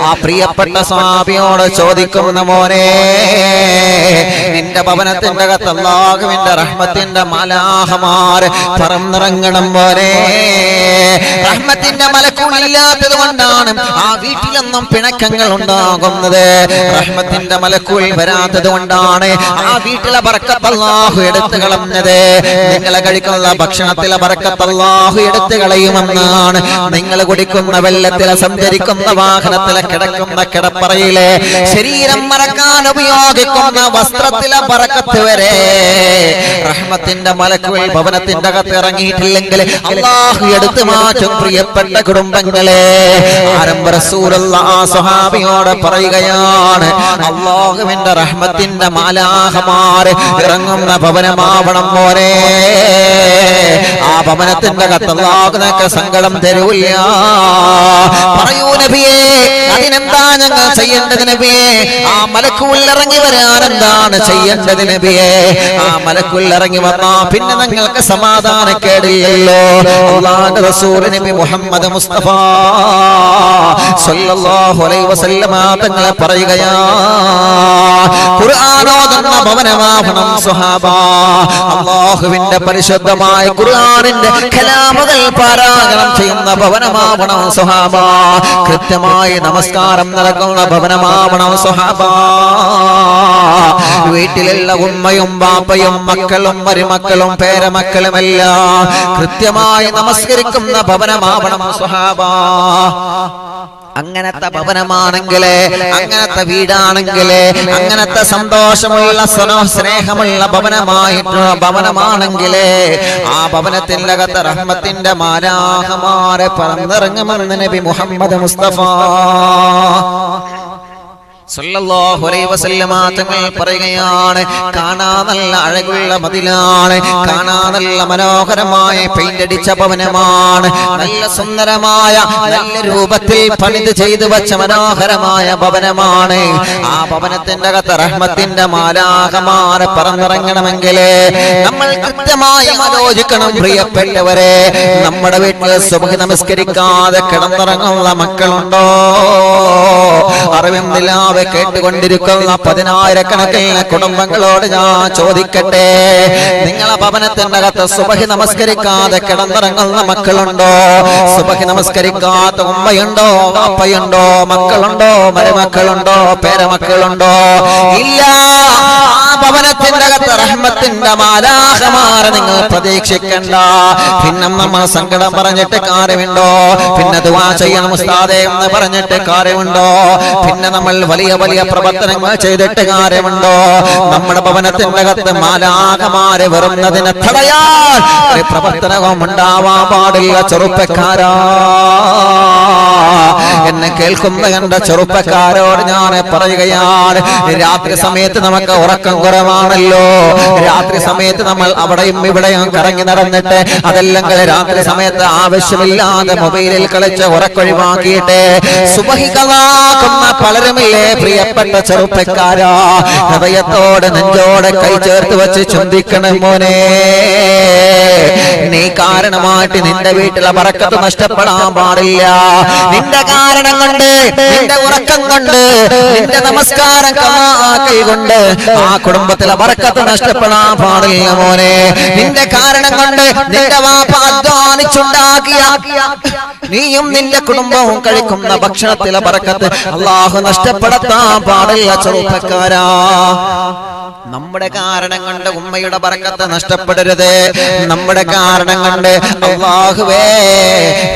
ആ പ്രിയപ്പെട്ട സ്വഹാബിയോട് ചോദിക്കുന്ന, മോനെ, നിന്റെ ഭവനത്തിന്റെ അകത്ത് അല്ലാഹുവിന്റെ റഹ്മത്തിന്റെ മാലാഖമാർ പറന്നിറങ്ങണം മോനെ. റഹ്മത്തിന്റെ മലക്കുകളില്ലാത്തത് കൊണ്ടാണ് ആ വീട്ടിലൊന്നും പിണക്കങ്ങൾ ഉണ്ടാകുന്നത്. റഹ്മത്തിന്റെ മലക്കുകൾ വരാത്തത് കൊണ്ടാണ് ആ വീട്ടിലെ ബർക്കത്ത് അല്ലാഹു എടുത്തു കളഞ്ഞത്. നിങ്ങളെ കഴിക്കുന്ന ഭക്ഷണത്തിലെ ബർക്കത്ത് അല്ലാഹു എടുത്തു കളയുമെന്നാണ്. നിങ്ങൾ കുടിക്കുന്ന വെള്ളത്തിലെ, സഞ്ചരിക്കുന്ന വാഹനത്തിലെ, കിടക്കുന്ന കിടപ്പറയിലെ, ശരീരം മറക്കാൻ ഉപയോഗിക്കുന്ന വസ്ത്രത്തിലെ ബർക്കത്ത് വരെ റഹ്മത്തിന്റെ മലക്കുകൾ ഭവനത്തിന്റെ അകത്ത് ഇറങ്ങിയിട്ടില്ലെങ്കിൽ അല്ലാഹു എടുത്തു മാറ്റും. പ്രിയപ്പെട്ട കുടുംബങ്ങളെ, ആരംഭ റസൂലുള്ളാഹി ആ സ്വഹാബിയോട് പറയുകയാണ്, അല്ലാഹുവിന്റെ റഹ്മത്തിന്റെ മാലാഖമാർ ഇറങ്ങുന്ന ഭവനമാവണം മോനെ. ആ ഭവനത്തിന്റെ അകത്ത് അല്ലാഹു നിനക്ക് സങ്കടം തരൂല്ല. പറയൂ നബിയേ, അതിനെന്താ ഞങ്ങൾ ചെയ്യേണ്ടത് നബിയേ? ആ മലക്കുൽ ഇറങ്ങി വരാൻ എന്താണ് ചെയ്യേണ്ടത് നബിയേ? ആ മലക്കുൽ ഇറങ്ങി വന്നാ പിന്നെ ഞങ്ങൾക്ക് സമാധാനക്കേടില്ലല്ലോ. അല്ലാഹുവിന്റെ റസൂൽ നബി മുഹമ്മദ് മുസ്തഫ സല്ലല്ലാഹു അലൈഹി വസല്ലമ തങ്ങൾ പറയുകയാ, ഖുർആൻ ഓതുന്ന ഭവനമാവണം സ്വഹാബ. അല്ലാഹുവിന്റെ പരിശുദ്ധമായ ഖുർആനിന്റെ കലാമുകൾ പാരായണം ചെയ്യുന്ന ഭവനമാവണം സ്വഹാബ. കൃത്യമായി നമസ്കാരം നടക്കുന്ന ഭവനമാവണം സ്വഹാബ. വീട്ടിലുള്ള ഉമ്മയും ബാപ്പയും മക്കളും മരുമക്കളും പേരമക്കളുമെല്ലാം കൃത്യമായി നമസ്കരിക്കുന്ന ഭവനമാവണം സ്വഹാബ. അങ്ങനത്തെ ഭവനമാണെങ്കിലേ, അങ്ങനത്തെ വീടാണെങ്കിലേ, അങ്ങനത്തെ സന്തോഷമുള്ള സ്നേഹമുള്ള ഭവനമാണെങ്കിലേ ആ ഭവനത്തിന്റെ അകത്ത് റഹ്മത്തിന്റെ മാലാഖമാരെ പറന്നിറങ്ങുമെന്ന് നബി മുഹമ്മദ് മുസ്തഫ സല്ലല്ലാഹു അലൈഹി വസല്ലമ തങ്ങൾ പറയുകയാണ്, കാണാൻ നല്ല അഴകുള്ള മതിലാണ്, കാണാൻ നല്ല മനോഹരമായ പെയിന്റ് അടിച്ച ഭവനമാണ്, നല്ല സുന്ദരമായ നല്ല രൂപത്തിൽ പണിത് ചെയ്തു വെച്ച മനോഹരമായ ഭവനമാണ്. ആ ഭവനത്തിന്റെ അകത്ത് റഹ്മത്തിന്റെ മാലാഖമാരെ പറന്നിറങ്ങണമെങ്കിൽ നമ്മൾ കൃത്യമായി ആലോചിക്കണം പ്രിയപ്പെട്ടവരെ. നമ്മുടെ വീട്ടിൽ സുബ്ഹ് നമസ്കരിക്കാതെ കിടന്നിറങ്ങുന്ന മക്കളുണ്ടോ? അറിവിന്ദില്ല കേട്ടുകൊണ്ടിരിക്കുന്ന 10,000-കണക്കിന് കുടുംബങ്ങളോട് ഞാൻ ചോദിക്കട്ടെ, നിങ്ങളെ ഭവനത്തിന്റെ അകത്ത് സുബ്ഹ് നമസ്കരിക്കാതെ കിടന്നിറങ്ങുന്ന മക്കളുണ്ടോ? സുബ്ഹ് നമസ്കരിക്കാത്ത ഉമ്മയുണ്ടോ, വാപ്പയുണ്ടോ, മക്കളുണ്ടോ, മരുമക്കളുണ്ടോ, പേരമക്കളുണ്ടോ? ഇല്ല. ആ ഭവനത്തിന്റെ അകത്ത് റഹ്മത്തിന്റെ മാലാഖമാരെ നിങ്ങൾ പ്രതീക്ഷിക്കണ്ട. പിന്നെ നമ്മൾ സങ്കടം പറഞ്ഞിട്ട് കാര്യമുണ്ടോ? പിന്നെ ദുആ ചെയ്യണം ഉസ്താദേ എന്ന് പറഞ്ഞിട്ട് കാര്യമുണ്ടോ? പിന്നെ നമ്മൾ വലിയ വലിയ പ്രവർത്തനങ്ങൾ ചെയ്തിട്ട് കാര്യമുണ്ടോ? നമ്മുടെ ഭവനത്തിന്റെ അകത്ത് മാലാഖമാരെ വരുന്നതിനെ തടയാൻ ഒരു പ്രവർത്തനവും ഉണ്ടാവാൻ പാടില്ല. ചെറുപ്പക്കാരാ, എന്നെ കേൾക്കുന്ന എന്റെ ചെറുപ്പക്കാരോട് ഞാൻ പറയുകയാണ്, രാത്രി സമയത്ത് നമുക്ക് ഉറക്കം കുറവാണല്ലോ. രാത്രി സമയത്ത് നമ്മൾ അവിടെയും ഇവിടെയും കറങ്ങി നടന്നിട്ട് അതല്ലെങ്കിൽ രാത്രി സമയത്ത് ആവശ്യമില്ലാതെ മൊബൈലിൽ കളിച്ച് ഉറക്കൊഴിവാക്കിയിട്ട് സുബ്ഹി കളാക്കുന്ന പലരുമില്ലേ പ്രിയപ്പെട്ട ചെറുപ്പക്കാരാ? ഹൃദയത്തോട് നെഞ്ചോടെ കൈ ചേർത്ത് വെച്ച് ചിന്തിക്കണം മോനെ, നീ കാരണമായിട്ട് നിന്റെ വീട്ടിലെ ബറക്കത്ത് നഷ്ടപ്പെടാൻ പാടില്ല. നിന്റെ കാരണം കൊണ്ട്, നിന്റെ ഉറക്കം കൊണ്ട്, നിന്റെ നമസ്കാരം കൊണ്ട് ആ കുടുംബത്തിലെ ബറക്കത്ത് നഷ്ടപ്പെടാൻ പാടില്ല മോനെ. നിന്റെ കാരണം കൊണ്ട് നിന്റെ വാപ്പ അധ്വാനിച്ചുണ്ടാക്കിയ നീയും നിന്റെ കുടുംബവും കഴിക്കുന്ന ഭക്ഷണത്തിലെ ബറക്കത്ത് അല്ലാഹു നഷ്ടപ്പെടുത്താൻ പാടില്ല ചെറുപ്പക്കാരാ. നമ്മുടെ കാരണം കൊണ്ട് ഉമ്മയുടെ ബറക്കത്ത് നഷ്ടപ്പെടരുത്. നമ്മുടെ കാരണം കൊണ്ട് അല്ലാഹുവേ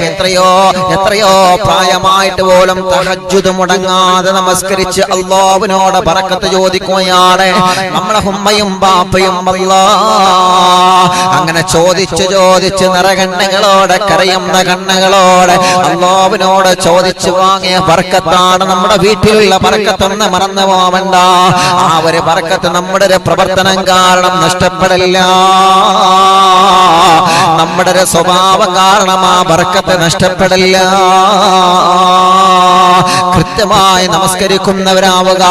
എത്രയോ എത്രയോ പ്രായമായിട്ട് പോലും തഹജ്ജുദ് മുടങ്ങാതെ നമസ്കരിച്ച് അല്ലാഹുവിനോട് ബറക്കത്ത് ചോദിക്കുകയാണ് നമ്മളെ ഉമ്മയും ബാപ്പയും. അങ്ങനെ ചോദിച്ച് ചോദിച്ച് നിറകണ്ണുകളോടെ കരയുന്ന കണ്ണുകളോടെ അല്ലാഹുവിനോട് ചോദിച്ചു വാങ്ങിയ ബറക്കത്താണ് നമ്മുടെ വീട്ടിലുള്ള ബറക്കത്തെന്ന് മറന്നു പോവണ്ട. ആ ഒരു ബറക്കത്ത് നമ്മുടെ പ്രവർത്തനം കാരണം നഷ്ടപ്പെടില്ല. നമ്മുടെ ഒരു സ്വഭാവം കാരണം ആ ബറക്കത്ത് നഷ്ടപ്പെടില്ല. കൃത്യമായി നമസ്കരിക്കുന്നവരാവുക,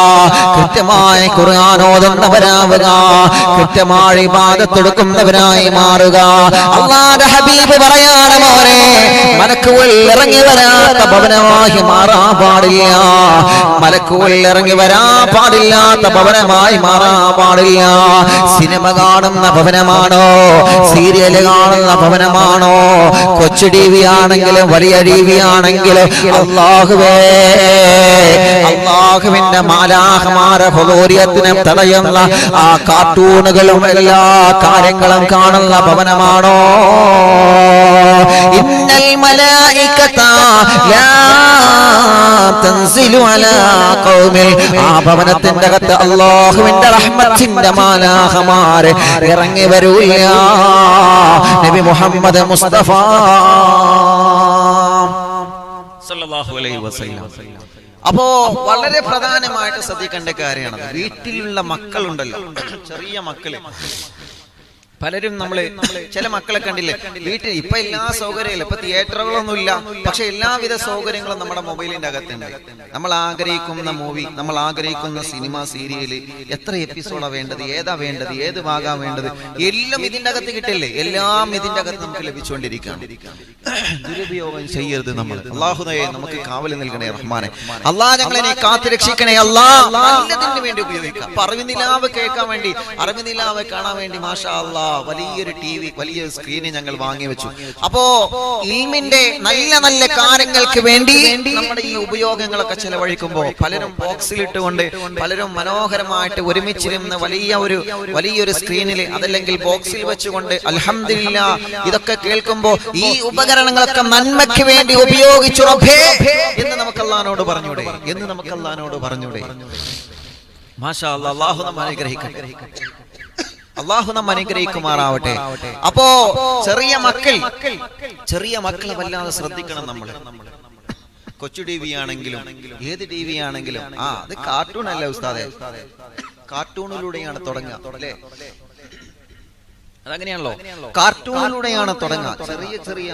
കൃത്യമായി ഖുർആൻ ഓതുന്നവരാവുക, കൃത്യമായി ഇബാദത്ത് എടുക്കുന്നവരായി മാറുക. അല്ലാഹുവിന്റെ ഹബീബ് പറയാണ് മോനെ, മലക്കുകൾ ഇറങ്ങി വരാത്ത ഭവനമായി മാറാൻ പാടില്ല. മലക്കുകൾ ഇറങ്ങി വരാൻ പാടില്ലാത്ത ഭവനമായി മാറാൻ പാടില്ല. സിനിമ കാണുന്ന ഭവനമാണോ, സീരിയല് കാണുന്ന ഭവനമാണോ, കൊച്ചു TV ആണെങ്കിലും വലിയ TV ആണെങ്കിലും അല്ലാഹുവേ, അല്ലാഹുവിന്റെ മാലാഖമാരെ ഹുദൂരിയത്തിനെ തടയുന്ന ആ കാർട്ടൂണുകളും എല്ലാ കാര്യങ്ങളും കാണുന്ന ഭവനമാണോ? ഇന്നൽ മലായികത ലാ തൻസിലു അലാ ഖൗമിൽ, ആ ഭവനത്തിന്റെ അകത്ത് അല്ലാഹുവിന്റെ റഹ്മത്തിന്റെ മാലാഖമാരെ ഇറങ്ങി വരൂല്ല. നബി മുഹമ്മദ് മുസ്തഫ സല്ലല്ലാഹു അലൈഹി വസല്ലം. അപ്പോ വളരെ പ്രധാനമായിട്ട് ശ്രദ്ധിക്കേണ്ട കാര്യമാണ്, വീട്ടിലുള്ള മക്കളുണ്ടല്ലോ, ചെറിയ മക്കള് പലരും ചില മക്കളെ കണ്ടില്ലേ, വീട്ടിൽ ഇപ്പൊ എല്ലാ സൗകര്യങ്ങളും, ഇപ്പൊ തിയേറ്ററുകളൊന്നും ഇല്ല, പക്ഷെ എല്ലാവിധ സൗകര്യങ്ങളും നമ്മുടെ മൊബൈലിന്റെ അകത്തുണ്ട്. നമ്മൾ ആഗ്രഹിക്കുന്ന മൂവി, നമ്മൾ ആഗ്രഹിക്കുന്ന സിനിമ, സീരിയല്, എത്ര എപ്പിസോഡാ വേണ്ടത്, ഏതാ വേണ്ടത്, ഏത് ഭാഗാ വേണ്ടത്, എല്ലാം ഇതിന്റെ അകത്ത് കിട്ടില്ലേ. എല്ലാം ഇതിന്റെ അകത്ത് നമുക്ക് ലഭിച്ചുകൊണ്ടിരിക്കുകയാണ്. ദുരുപയോഗം ചെയ്യരുത് നമ്മൾ. അല്ലാഹുവേ നമുക്ക് കാവൽ നൽകണേ റഹ്മാനെ. അല്ലാഹ് ഞങ്ങളെ കാത്തു രക്ഷിക്കണേ. അല്ലാഹ് നല്ലതിന് വേണ്ടി ഉപയോഗിക്കാം. അറിവിനിലാവ് കേൾക്കാൻ വേണ്ടി, അറിവിനിലാവ് കാണാൻ വേണ്ടി മാഷാ അല്ലാഹ് വലിയൊരു TV, വലിയ സ്ക്രീന് ഞങ്ങൾ വാങ്ങി വെച്ചു. അപ്പോ ഇൽമിന്റെ നല്ല നല്ല കാര്യങ്ങൾക്ക് വേണ്ടി നമ്മുടെ ഈ ഉപയോഗങ്ങളൊക്കെ ചെലവഴിക്കുമ്പോൾ പലരും ബോക്സിലിട്ടുകൊണ്ട്, പലരും മനോഹരമായിട്ട് ഒരുമിച്ചിരുന്ന് വലിയൊരു സ്ക്രീനിൽ, അതല്ലെങ്കിൽ ബോക്സിൽ വെച്ചുകൊണ്ട് അൽഹംദുലില്ലാഹ് ഇതൊക്കെ കേൾക്കുമ്പോൾ ഈ ഉപകരണങ്ങളൊക്കെ നന്മയ്ക്ക് വേണ്ടി ഉപയോഗിച്ചു റബ്ബേ എന്ന് നമുക്ക് അല്ലാഹുവോട് പറഞ്ഞൂടെ? മാഷാ അല്ലാഹ്. അല്ലാഹു നമ്മെ അനുഗ്രഹിക്കട്ടെ. അല്ലാഹു നമ്മെ അനുഗ്രഹിക്കുമാറാവട്ടെ. അപ്പോ ചെറിയ മക്കളെ വല്ലാതെ ശ്രദ്ധിക്കണം നമ്മൾ. കൊച്ചു TV ആണെങ്കിലും ഏത് TV ആണെങ്കിലും അത് കാർട്ടൂൺ അല്ല ഉസ്താദേ, കാർട്ടൂണിലൂടെയാണ് തുടങ്ങുക അല്ലേ? അതങ്ങനെയാണല്ലോ, കാർട്ടൂണിലൂടെയാണ് തുടങ്ങുക. ചെറിയ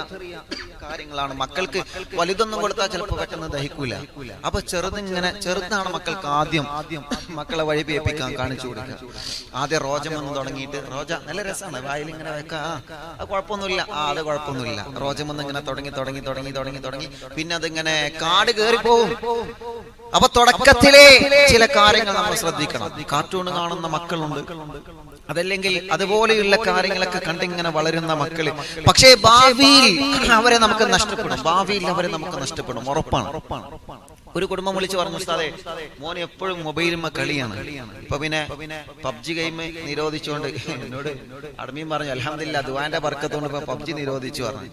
കാര്യങ്ങളാണ് മക്കൾക്ക്. വലുതൊന്നും കൊടുത്താൽ ചിലപ്പോൾ പെട്ടെന്ന് ദഹിക്കൂല. അപ്പൊ ചെറുതാണ് മക്കൾക്ക് ആദ്യം മക്കളെ വഴിപിയപ്പിക്കാൻ കാണിച്ചു കൊടുക്കുക. ആദ്യം റോജമെന്ന് തുടങ്ങിയിട്ട്, റോജ നല്ല രസമാണ്, വായിൽ ഇങ്ങനെ വെക്കാ, കുഴപ്പമൊന്നുമില്ല, അത് കുഴപ്പമൊന്നുമില്ല. റോജമെന്ന് ഇങ്ങനെ തുടങ്ങി പിന്നെ അതിങ്ങനെ കാട് കയറിപ്പോവും. അപ്പൊ തുടക്കത്തിലെ ചില കാര്യങ്ങൾ നമ്മൾ ശ്രദ്ധിക്കണം. കാർട്ടൂൺ കാണുന്ന മക്കളുണ്ട്, അതല്ലെങ്കിൽ അതുപോലെയുള്ള കാര്യങ്ങളൊക്കെ കണ്ടിങ്ങനെ വളരുന്ന മക്കള്. പക്ഷേ ഭാവിയിൽ അവരെ നമുക്ക് നഷ്ടപ്പെടും, ഉറപ്പാണ്. ഒരു കുടുംബം വിളിച്ച് പറഞ്ഞു, ഉസ്താദേ മോൻ എപ്പോഴും മൊബൈലുമ്മ കളിയാണ്, ഇപ്പൊ പിന്നെ PUBG ഗെയിം നിരോധിച്ചുകൊണ്ട് എന്നോട് അഡ്മിൻ പറഞ്ഞു, അൽഹംദുലില്ലാഹ് ദുആന്റെ ബർക്കത്തുകൊണ്ട് ഇപ്പൊ PUBG നിരോധിച്ചു പറഞ്ഞു.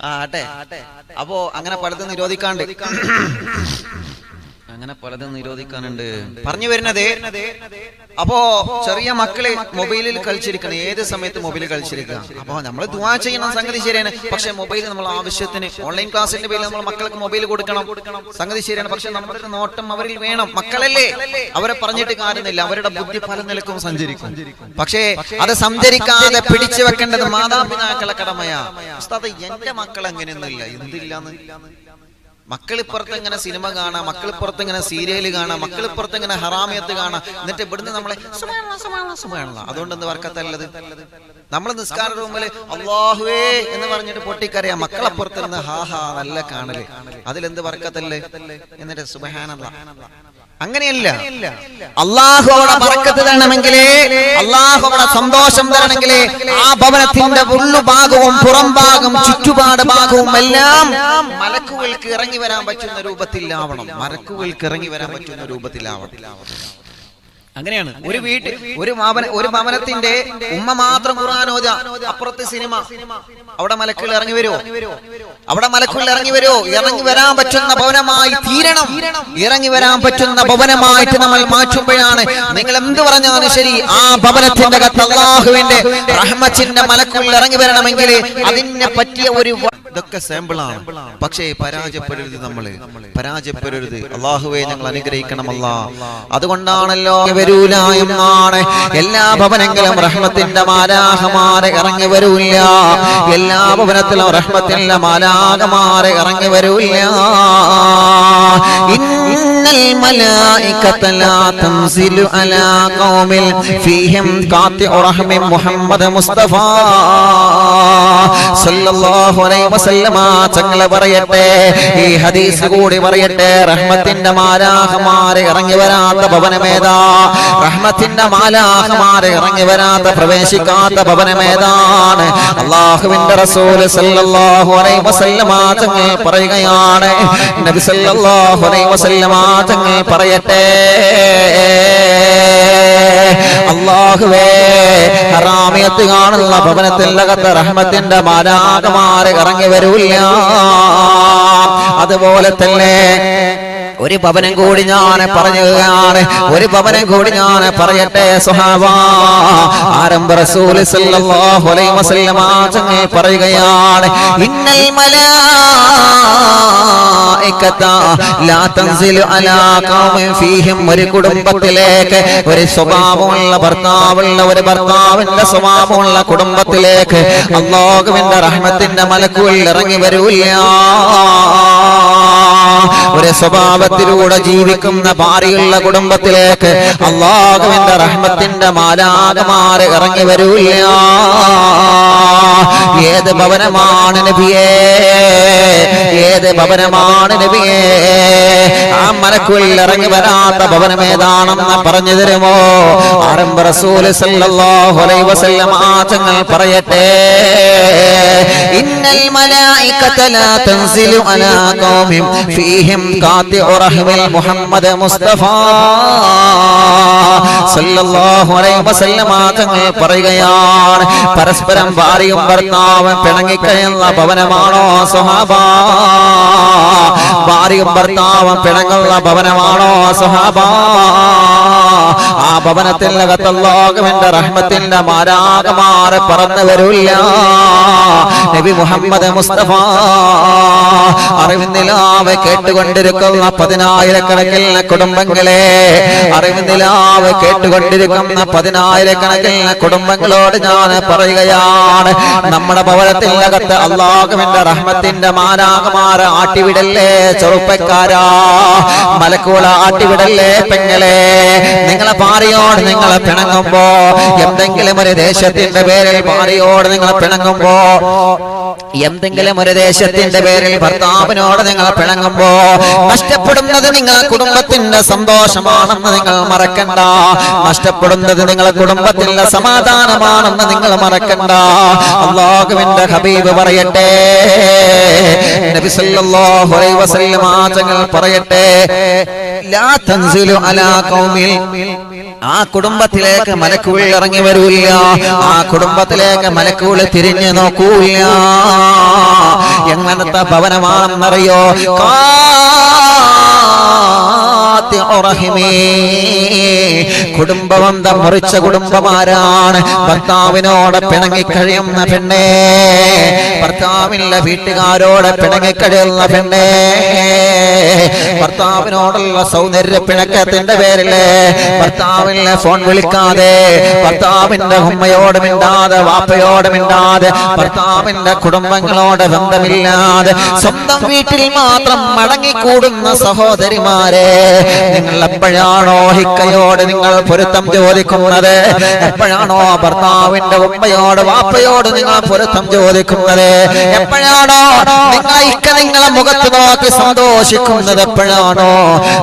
ആട്ടെ. അപ്പോ അങ്ങനെ പലതും നിരോധിക്കാനുണ്ട് പറഞ്ഞു വരുന്നത്. അപ്പോ ചെറിയ മക്കളെ മൊബൈലിൽ കളിച്ചിരിക്കണം, ഏത് സമയത്ത് മൊബൈലിൽ കളിച്ചിരിക്കുക. അപ്പൊ നമ്മൾ ദുആ ചെയ്യണം, സംഗതി ശരിയാണ്. പക്ഷെ മൊബൈൽ നമ്മൾ ആവശ്യത്തിന്, ഓൺലൈൻ ക്ലാസിന്റെ പേരിൽ നമ്മൾ മക്കൾക്ക് മൊബൈൽ കൊടുക്കണം, സംഗതി ശരിയാണ്. പക്ഷെ നമ്മുടെ നോട്ടം അവരിൽ വേണം. മക്കളല്ലേ, അവരെ പറഞ്ഞിട്ട് കാര്യമില്ല, അവരുടെ ബുദ്ധി പല നിലക്കും സഞ്ചരിക്കും. പക്ഷേ അത് സഞ്ചരിക്കാതെ പിടിച്ചു വെക്കേണ്ടത് മാതാപിതാക്കളെ കടമയാ. ഉസ്താദ് എന്റെ മക്കൾ അങ്ങനെയൊന്നുമില്ല, എന്തില്ലാന്ന്. മക്കളിപ്പുറത്ത് ഇങ്ങനെ സിനിമ കാണാം, മക്കളിപ്പുറത്ത് ഇങ്ങനെ സീരിയല് കാണാം, മക്കളിപ്പുറത്ത് ഇങ്ങനെ ഹറാമിയത്ത് കാണാം, എന്നിട്ട് ഇവിടുന്ന് നമ്മളെ സുബ്ഹാനല്ലാഹ്. അതുകൊണ്ട് എന്ത് വർക്കത്തല്ലത്? നമ്മൾ നിസ്കാര റൂമില് അല്ലാഹുവേ എന്ന് പറഞ്ഞിട്ട് പൊട്ടിക്കറിയാം, മക്കളപ്പുറത്ത് നിന്ന് ഹാഹാ നല്ല കാണല്, അതിലെന്ത് വർക്കത്തല്ലേ? എന്നിട്ട് സുബ്ഹാനല്ലാഹ്. അങ്ങനെയല്ല. അല്ലാഹുവോടെ ബർക്കത്ത് തരണമെങ്കിലേ, അല്ലാഹുവോടെ സന്തോഷം തരണമെങ്കിലേ ആ ഭവനത്തിന്റെ ഉള്ളുഭാഗവും പുറം ഭാഗവും ചുറ്റുപാട് ഭാഗവും എല്ലാം മലക്കുകൾക്ക് ഇറങ്ങി വരാൻ പറ്റുന്ന രൂപത്തിലാവണം. അങ്ങനെയാണ്. ഒരു ഭവനത്തിന്റെ ഉമ്മ മാത്രം ഖുർആൻ ഓതുക, അപ്പുറത്ത് സിനിമ, അവിടെ മലക്കുകൾ ഇറങ്ങി വരുമോ? ഇറങ്ങി വരാൻ പറ്റുന്ന ഭവനമായി തീരണം. ഇറങ്ങി വരാൻ പറ്റുന്ന ഭവനമായിട്ട് നമ്മൾ മാറ്റുമ്പോഴാണ് നിങ്ങൾ എന്ത് പറഞ്ഞാലും ശരി, ആ ഭവനത്തിന്റെ അകത്ത് അല്ലാഹുവിന്റെ റഹ്മത്തിന്റെ മലക്കുകൾ ഇറങ്ങി വരണമെങ്കിൽ അതിനെ പറ്റിയ ഒരു ഇതൊക്കെ സാമ്പിളാണ്. പക്ഷേ പരാജയപ്പെടരുത്, അല്ലാഹുവേ ഞങ്ങൾ അനുഗ്രഹിക്കണം അല്ലാഹ്. അതുകൊണ്ടാണല്ലോ വരൂലായുമാണ് എല്ലാ ഭവനങ്ങളും റഹ്മത്തിന്റെ മാലാഖമാരെ ഇറങ്ങി വരൂല്ല. എല്ലാ ഭവനത്തിലും റഹ്മത്തിന്റെ മാലാഖമാരെ ഇറങ്ങി വരൂല്ല. ഇന്നൽ മലായികത ലാ തൻസിലു അലാ ഖൗമിൽ ഫീഹിം ഖാതിഉ റഹ്മിൻ മുഹമ്മദ് മുസ്തഫ സല്ലല്ലാഹു അലൈഹി വസല്ലമ തങ്ങൾ പറയട്ടെ, ഈ ഹദീസ് കൂടി പറയട്ടെ, റഹ്മത്തിന്റെ മാലാഖമാരെ ഇറങ്ങി വരാത്ത ഭവനമേതാ? റഹ്മത്തിന്റെ മാലാഖമാരെ ഇറങ്ങി വരാത്ത, പ്രവേശിക്കാത്ത ഭവനമേതാണ്? അല്ലാഹുവിന്റെ റസൂൽ സല്ലല്ലാഹു അലൈഹി വസല്ലമ തങ്ങൾ പറയുകയാണ്, നബി സല്ലല്ലാഹു അലൈഹി വസല്ലമ തങ്ങൾ പറയട്ടെ, അല്ലാഹുവേ ഹറാമിയത്ത് കാണുന്ന ഭവനത്തിലകത്ത് റഹ്മത്തിന്റെ മാലാഖമാരെ ഇറങ്ങി വരൂല്ല. അതുപോലെ തന്നെ ഒരു ഭവനം കൂടി ഞാൻ പറയുകയാണ്, ഒരു ഭവനം കൂടി ഞാൻ പറയട്ടെ സ്വഹാബാ. ആരംഭ റസൂൽ സല്ലല്ലാഹു അലൈഹി വസല്ലം തങ്ങൾ പറയുകയാണ്, ഇന്നൽ മലായികത ലാ തൻസിലു അലാ ഖൗമിൻ ഫീഹിം. ഒരു കുടുംബത്തിലേക്ക്, ഒരു സ്വഭാവമുള്ള ഭർത്താവുള്ള, ഒരു ഭർത്താവിന്റെ സ്വഭാവമുള്ള കുടുംബത്തിലേക്ക് അല്ലാഹുവിന്റെ റഹ്മത്തിന്റെ മലക്കുകൾ ഇറങ്ങി വരൂല്ല. ഒരു സ്വഭാവത്തിലൂടെ ജീവിക്കുന്ന ഭാര്യയുള്ള കുടുംബത്തിലേക്ക് അല്ലാഹുവിന്റെ റഹ്മത്തിന്റെ മാലാഖമാർ ഇറങ്ങി വരൂല്ല. ഏത് ഭവനമാണ് നബിയേ, ഏത് ഭവനമാണ് നബിയേ? ആ മലക്കുകൾ ഇറങ്ങി വരാത്ത ഭവനം ഏതാണെന്ന് പറഞ്ഞു തരുമോ? ആരംഭ റസൂൽ സല്ലല്ലാഹു അലൈഹി വസല്ലം തങ്ങൾ പറയട്ടെ, ഇന്നൽ മലായികത ലാ തൻസിലു അലാ ഖൗമിൻ ഫീഹിം ഖാതിഉ റഹ്മിൽ മുഹമ്മദ് മുസ്തഫ സല്ലല്ലാഹു അലൈഹി വസല്ലം തങ്ങൾ പറയുകയാണ്, പരസ്പരം ഭാര്യയും ഭർത്താവും പിണങ്ങിക്കഴിയുന്ന ഭവനമാണോ സ്വഹാബാ? ഭാര്യയും ഭർത്താവും പിണങ്ങുന്ന ഭവനമാണോ സ്വഹാബാ? ആ ഭവനത്തിനകത്ത് അല്ലാഹുവിന്റെ റഹ്മത്തിന്റെ മാലാഖമാർ പറന്നു വരില്ല. നബി മുഹമ്മദ് മുസ്തഫ അറിവിന്ദിലാവ് കേട്ടുകൊണ്ടിരിക്കുന്ന പതിനായിരക്കണക്കിന് കുടുംബങ്ങളെ, അറിവിന്ദിലാവ് കേട്ടുകൊണ്ടിരിക്കുന്ന പതിനായിരക്കണക്കിന് കുടുംബങ്ങളോട് ഞാൻ പറയുകയാണ്, നമ്മുടെ ഭവനത്തിനകത്ത് അല്ലാഹുവിന്റെ റഹ്മത്തിന്റെ മാലാഖമാർ ആട്ടിവിടല്ലേ ചെറുപ്പക്കാരാ, മലക്കുകൾ ആട്ടിവിടല്ലേ പെങ്ങളെ. നിങ്ങളെ ഭാര്യയോട് നിങ്ങൾ പിണങ്ങുമ്പോ, എന്തെങ്കിലും ഒരു ദേശത്തിന്റെ പേരിൽ ഭാര്യയോട് നിങ്ങൾ പിണങ്ങുമ്പോ, എന്തെങ്കിലും ഒരു ദേശത്തിന്റെ പേരിൽ ഭർത്താവിനോട് നിങ്ങൾ പിണങ്ങുമ്പോ, നഷ്ടപ്പെടുന്നത് നിങ്ങൾ കുടുംബത്തിന്റെ സന്തോഷമാണെന്ന് നിങ്ങൾ മറക്കണ്ട, നഷ്ടപ്പെടുന്നത് നിങ്ങളെ കുടുംബത്തിന്റെ സമാധാനമാണെന്ന് നിങ്ങൾ മറക്കണ്ട. അല്ലാഹുവിന്റെ ഹബീബ് പറയട്ടെ, നബി സല്ലല്ലാഹു അലൈഹി വസല്ലം തങ്ങൾ പറയട്ടെ, ലാ തൻസിലു അലാ ഖൗമിൽ. ആ കുടുംബത്തിലേക്ക് മലക്കുകൾ ഇറങ്ങി വരൂല്ല, ആ കുടുംബത്തിലേക്ക് മലക്കുകൾ തിരിഞ്ഞു നോക്കൂല്ല. എങ്ങനത്തെ ഭവനമാണെന്നറിയോ? കുടുംബബന്ധം മുറിച്ച കുടുംബമാരാണ്? ഭർത്താവിനോട് പിണങ്ങിക്കഴിയുന്ന പെണ്ണേ, ഭർത്താവിന്റെ വീട്ടുകാരോട് പിണങ്ങിക്കഴിയുന്ന പെണ്ണേ, ഭർത്താവിനോടുള്ള സൗന്ദര്യ പിണക്കത്തിന്റെ പേരില് ഭർത്താവിനെ ഫോൺ വിളിക്കാതെ, ഭർത്താവിന്റെ ഉമ്മയോട് മിണ്ടാതെ, വാപ്പയോട് മിണ്ടാതെ, ഭർത്താവിന്റെ കുടുംബങ്ങളോട് ബന്ധമില്ലാതെ സ്വന്തം വീട്ടിൽ മാത്രം മടങ്ങിക്കൂടുന്ന സഹോദരിമാരെ, നിങ്ങൾ എപ്പോഴാണോ ഹിക്കയോട് നിങ്ങൾ പൊരുത്തം ചോദിക്കുന്നത്? എപ്പോഴാണോ ഭർത്താവിന്റെ ഉമ്മയോട് വാപ്പയോട് നിങ്ങൾ പൊരുത്തം ചോദിക്കുന്നത്? എപ്പോഴാണോ നിങ്ങളെ മുഖത്ത് നോക്കി സന്തോഷിക്കുന്നത്? എപ്പോഴാണോ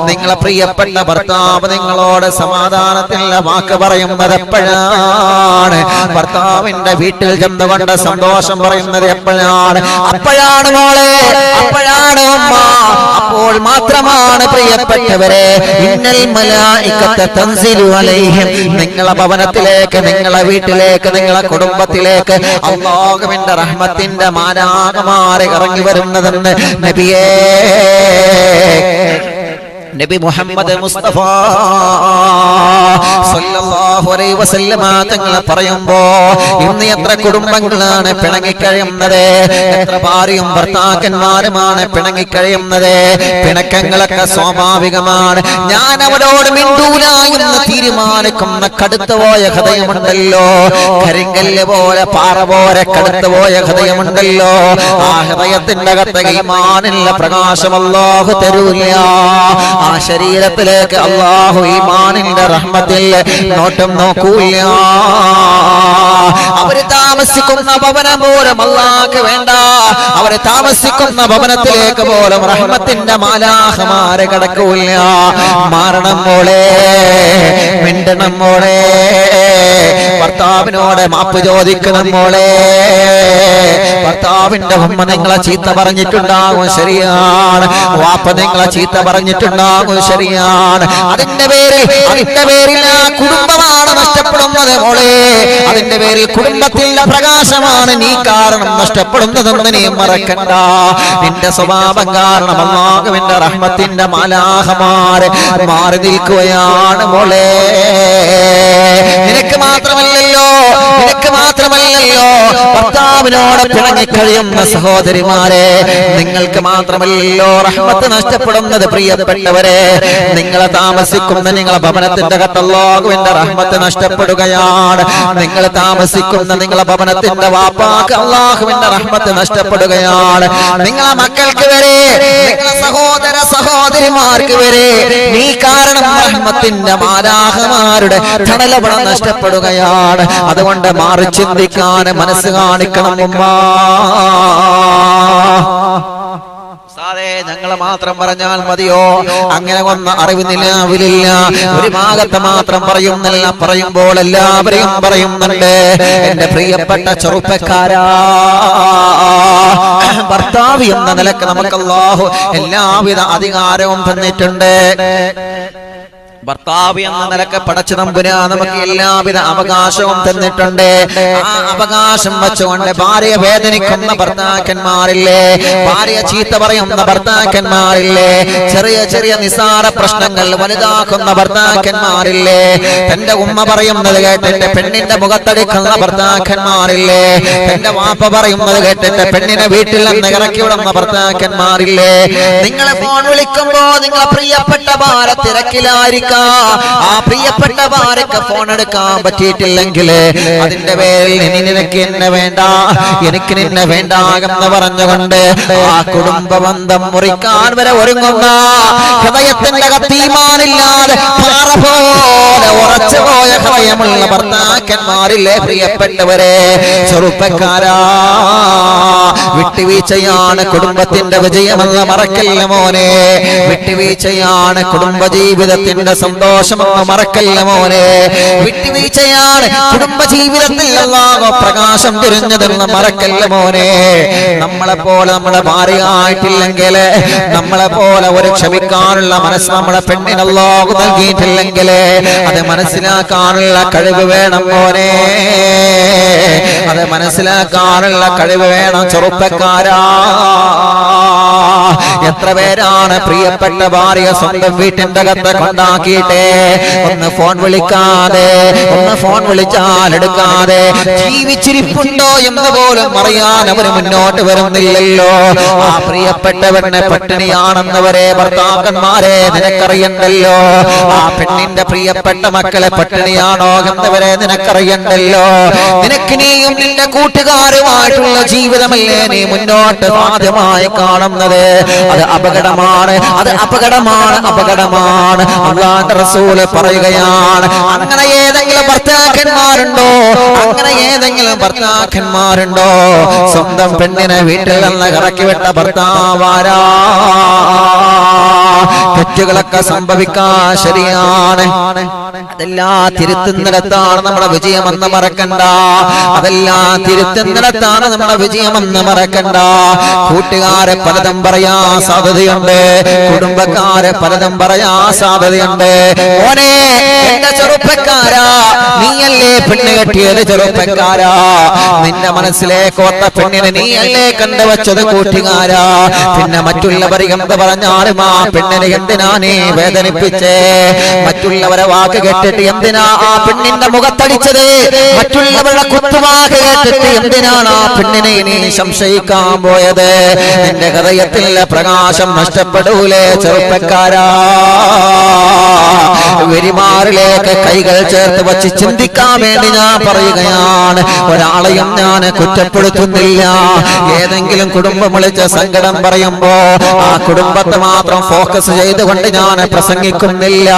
നിങ്ങളെ പ്രിയപ്പെട്ട ഭർത്താവ് നിങ്ങളോട് സമാധാനത്തിലുള്ള വാക്ക് പറയുന്നത്? എപ്പോഴാണ് ഭർത്താവിന്റെ വീട്ടിൽ ചെന്നുകൊണ്ട് സന്തോഷം പറയുന്നത്? എപ്പോഴാണ്? അപ്പോഴാണ് മോളെ, അപ്പോഴാണ് ഉമ്മ, അപ്പോൾ മാത്രമാണ് പ്രിയപ്പെട്ടവരെ, ഇന്നൽ മലായികത തൻസിലു അലൈഹിം. നിങ്ങളെ ഭവനത്തിലേക്ക്, നിങ്ങളെ വീട്ടിലേക്ക്, നിങ്ങളെ കുടുംബത്തിലേക്ക് അല്ലാഹുവിന്റെ റഹ്മത്തിന്റെ മാലാഖമാർ ഇറങ്ങി വരുന്നതെന്ന് നബിയേ, നബി മുഹമ്മദ് മുസ്തഫ സല്ലല്ലാഹു അലൈഹി വസല്ലം തങ്ങൾ പറയുമ്പോ, ഇന്ന് എത്ര കുടുംബങ്ങളാണ് പിണങ്ങിക്കഴിയുന്നത്? എത്ര ഭാര്യയും ഭർത്താക്കന്മാരുമാണ് പിണങ്ങിക്കഴിയുന്നത്? പിണക്കങ്ങളൊക്കെ സ്വാഭാവികമാണ്. ഞാൻ അവരോട് മിണ്ടൂല എന്ന് തീരുമാനിക്കുന്ന കടുത്തുപോയ ഹൃദയമുണ്ടല്ലോ, കരിങ്കല്ല് പോലെ പാറ പോലെ കടുത്തുപോയ ഹൃദയമുണ്ടല്ലോ, ആ ഹൃദയത്തിന്റെ അകത്ത് ഈമാനിന്റെ പ്രകാശം അല്ലാഹു തരൂല. ആ ശരീരത്തിലേക്ക് അല്ലാഹു ഈമാനിന്റെ റഹ്മത്തിൽ നോട്ടം നോക്കൂല. അവര് താമസിക്കുന്ന ഭവനം പോലും അല്ലാഹുക്ക് വേണ്ട, അവര് താമസിക്കുന്ന ഭവനത്തിലേക്ക് പോലും റഹ്മത്തിന്റെ മാലാഖമാരെ കടക്കൂല. മാറണം മോളെ, മിണ്ടണം മോളെ, ഭർത്താവിനോട് മാപ്പ് ചോദിക്കണം മോളെ. ഭർത്താവിന്റെ ഉമ്മ നിങ്ങളെ ചീത്ത പറഞ്ഞിട്ടുണ്ടാകും, ശരിയാണ്. വാപ്പ നിങ്ങളെ ചീത്ത പറഞ്ഞിട്ടുണ്ടാകും, ശരിയാണ്. അതിന്റെ പേരിൽ ആ കുടുംബമാണ് നഷ്ടപ്പെടുന്നത് മോളെ. അതിന്റെ പേരിൽ കുടുംബത്തിന്റെ പ്രകാശമാണ് നീ കാരണം നഷ്ടപ്പെടുന്നതെന്ന് നീ മറക്കണ്ട. നിന്റെ സ്വഭാവം കാരണം അല്ലാഹുവിന്റെ റഹ്മത്തിന്റെ മാലാഖമാരെ മാറി നിൽക്കുകയാണ് മോളെ. നിനക്ക് മാത്രമല്ലല്ലോ ഭർത്താവിനോട് പിണങ്ങിക്കഴിയുന്ന സഹോദരിമാരെ, നിങ്ങൾക്ക് മാത്രമല്ലോ റഹ്മത്ത് നഷ്ടപ്പെടുന്നത്. പ്രിയപ്പെട്ടവരെ, നിങ്ങളെ താമസിക്കുന്ന നിങ്ങളെ ഭവനത്തിന്റെ അകത്ത് അല്ലാഹുവിന്റെ റഹ്മത്ത് നഷ്ടപ്പെടുകയാണ്. നിങ്ങൾ താമസിക്കുന്ന നിങ്ങളെ ഭവനത്തിന്റെ വാപ്പാക്ക് അല്ലാഹുവിന്റെ റഹ്മത്ത് നഷ്ടപ്പെടുകയാണ്. നിങ്ങളെ മക്കൾക്ക് വരെ, നിങ്ങളെ സഹോദര സഹോദരിമാർക്ക് വരെ നീ കാരണം റഹ്മത്തിന്റെ മാലാഖമാരുടെ തണലപടം നഷ്ടപ്പെടുകയാണ്. അതുകൊണ്ട് മാറി ചിന്തിക്കാൻ മനസ്സ് കാണിക്കണം ഉമ്മ. സാറേ, ഞങ്ങൾ മാത്രം പറഞ്ഞാൽ മതിയോ? അങ്ങനെ ഒന്നും അറിവ് നിലാവിലില്ല. ഒരു ഭാഗത്ത് മാത്രം പറയുമ്പോൾ എല്ലാവരെയും പറയുന്നുണ്ട്. എന്റെ പ്രിയപ്പെട്ട ചെറുപ്പക്കാരാ, ഭർത്താവ് എന്ന നിലക്ക് നമുക്ക് അല്ലാഹു എല്ലാവിധ അധികാരവും തന്നിട്ടുണ്ട്. ഭർത്താവ് എന്ന നിലക്ക് പടച്ച തമ്പുരാൻ നമുക്ക് എല്ലാവിധ അവകാശവും തന്നിട്ടുണ്ട്. ആ അവകാശം വെച്ചുകൊണ്ട് ഭാര്യയെ വേദനിക്കുന്ന ഭർത്താക്കന്മാരില്ലേ, ഭാര്യ ചീത്ത പറയുന്ന ഭർത്താക്കന്മാരില്ലേ, ചെറിയ ചെറിയ നിസാര പ്രശ്നങ്ങൾ വലുതാക്കുന്ന ഭർത്താക്കന്മാരില്ലേ, തന്റെ ഉമ്മ പറയുന്നത് കേട്ടിട്ട് പെണ്ണിന്റെ മുഖത്തടിക്കുന്ന ഭർത്താക്കന്മാരില്ലേ, തന്റെ വാപ്പ പറയുന്നത് കേട്ടിട്ട് പെണ്ണിനെ വീട്ടിൽ നിന്ന് ഇറക്കി വിടുന്ന ഭർത്താക്കന്മാരില്ലേ. നിങ്ങളെ ഫോൺ വിളിക്കുമ്പോ നിങ്ങളെ പ്രിയപ്പെട്ട ഭാര്യ തിരക്കിലായിരിക്കും. ആ പ്രിയപ്പെട്ട ഭാര്യക്ക് ഫോൺ എടുക്കാൻ പറ്റിയിട്ടില്ലെങ്കിൽ അതിന്റെ പേരിൽ നിനക്ക് എന്നെ വേണ്ട, എനിക്ക് നിന്നെ വേണ്ട എന്ന് പറഞ്ഞുകൊണ്ട് ആ കുടുംബ ബന്ധം മുറിക്കാൻ വരെ ഒരുങ്ങുന്ന ഹൃദയത്തിന്റെ കത്തീമാനില്ലാതെ പാറ പോലെ ഉറച്ചുപോയ ഹൃദയമുള്ള ഭർത്താക്കന്മാരില്ലേ പ്രിയപ്പെട്ടവരെ, ചെറുപ്പക്കാരാ, വിട്ടുവീഴ്ചയാണ് കുടുംബത്തിന്റെ വിജയമെന്ന് മറക്കല്ല മോനെ. വിട്ടുവീഴ്ചയാണ് കുടുംബജീവിതത്തിന്റെ സന്തോഷമെന്ന് മറക്കല്ല മോനെ. വിട്ടുവീഴ്ചയാണ് കുടുംബജീവിതത്തിൽ അല്ലാഹു പ്രകാശം തിരിഞ്ഞതെന്ന് മറക്കല്ല മോനെ. നമ്മളെ പോലെ നമ്മുടെ ഭാര്യയായിട്ടില്ലെങ്കിൽ, നമ്മളെ പോലെ ഒരു ക്ഷമിക്കാനുള്ള മനസ്സ് നമ്മുടെ പെണ്ണിന് അല്ലാഹു നൽകിയിട്ടില്ലെങ്കിൽ അത് മനസ്സിലാക്കാനുള്ള കഴിവ് വേണം മോനെ. അത് മനസ്സിലാക്കാനുള്ള കഴിവ് വേണം ചെറുപ്പക്കാരാ. എത്ര പേരാണ് പ്രിയപ്പെട്ട ഭാര്യ സ്വന്തം വീട്ടിന്റെ അകത്ത് കൊണ്ടാക്കിയിട്ട് ഒന്ന് ഫോൺ വിളിക്കാതെ, ഒന്ന് ഫോൺ വിളിച്ചാൽ എടുക്കാതെ, ജീവിച്ചിരിപ്പുണ്ടോ എന്ന് പോലും അറിയാൻ അവർ മുന്നോട്ട് വരുന്നില്ലല്ലോ. ആ പ്രിയപ്പെട്ടവനെ പട്ടിണിയാണെന്നവരെ ഭർത്താക്കന്മാരെ നിനക്കറിയണ്ടല്ലോ. ആ പെണ്ണിന്റെ പ്രിയപ്പെട്ട മക്കളെ പട്ടിണിയാണോ എന്നവരെ നിനക്കറിയണ്ടല്ലോ. നിനക്ക് നീയും നിന്റെ കൂട്ടുകാരുമായിട്ടുള്ള ജീവിതമല്ലേ നീ മുന്നോട്ട് സാധ്യമായി കാണുന്നത്. അത് അപകടമാണ്, അത് അപകടമാണ്, അപകടമാണ്. അല്ലാഹുവിന്റെ റസൂൽ പറയുകയാണ്, അങ്ങനെ ഏതെങ്കിലും ഭർത്താക്കന്മാരുണ്ടോ, അങ്ങനെ ഏതെങ്കിലും ഭർത്താക്കന്മാരുണ്ടോ സ്വന്തം പെണ്ണിനെ വീട്ടിൽ നിന്ന് ഇറക്കിവിട്ട ഭർത്താവാരാ? തെറ്റുകളൊക്കെ സംഭവിക്കാൻ ശരിയാണ്, അതെല്ലാം തിരുത്തുന്നിടത്താണ് നമ്മുടെ വിജയമെന്ന് മറക്കണ്ട. അതെല്ലാം തിരുത്തുന്നിടത്താണ് നമ്മുടെ വിജയമെന്ന് മറക്കണ്ട. കൂട്ടുകാരെ പലതും പറയാൻ സാധ്യതയുണ്ട്, കുടുംബക്കാരെ പലതും പറയാൻ സാധ്യതയുണ്ട്. മോനെ, എന്റെ ചെറുപ്പക്കാരാ, നീയല്ലേ പെണ്ണ് കെട്ടിയത്? ചെറുപ്പക്കാരാ, നിന്റെ മനസ്സിലേക്ക് ഒത്ത പെണ്ണിനെ നീയല്ലേ കണ്ടുവച്ചത്? കൂട്ടുകാരാ, പിന്നെ മറ്റുള്ളവർ എന്ത് പറഞ്ഞാലും ആ പെണ്ണിനെ എന്തിനാ നീ വേദനിപ്പിച്ചേ? മറ്റുള്ളവരെ വാക്ക് കേട്ടിട്ട് എന്തിനാ ആ പെണ്ണിന്റെ മുഖത്തടിച്ചത്? മറ്റുള്ളവരുടെ കുത്തുവാക്ക് കേട്ടിട്ട് എന്തിനാണ് ആ പെണ്ണിനെ നീ സംശയിക്കാൻ പോയത്? നിന്റെ ഹൃദയത്തിലെ പ്രകാശം നഷ്ടപ്പെടൂലേ ചെറുപ്പക്കാരാ? വെരിമാറിലേക്ക് കൈകൾ ചേർത്ത് വച്ച് ചിന്തിക്കാൻ വേണ്ടി ഞാൻ പറയുകയാണ്. ഒരാളെയും ഞാൻ കുറ്റപ്പെടുത്തുന്നില്ല. ഏതെങ്കിലും കുടുംബം വിളിച്ച് സങ്കടം പറയുമ്പോ ആ കുടുംബത്തെ മാത്രം ഫോക്കസ് ചെയ്തുകൊണ്ട് ഞാൻ പ്രസംഗിക്കുന്നില്ല.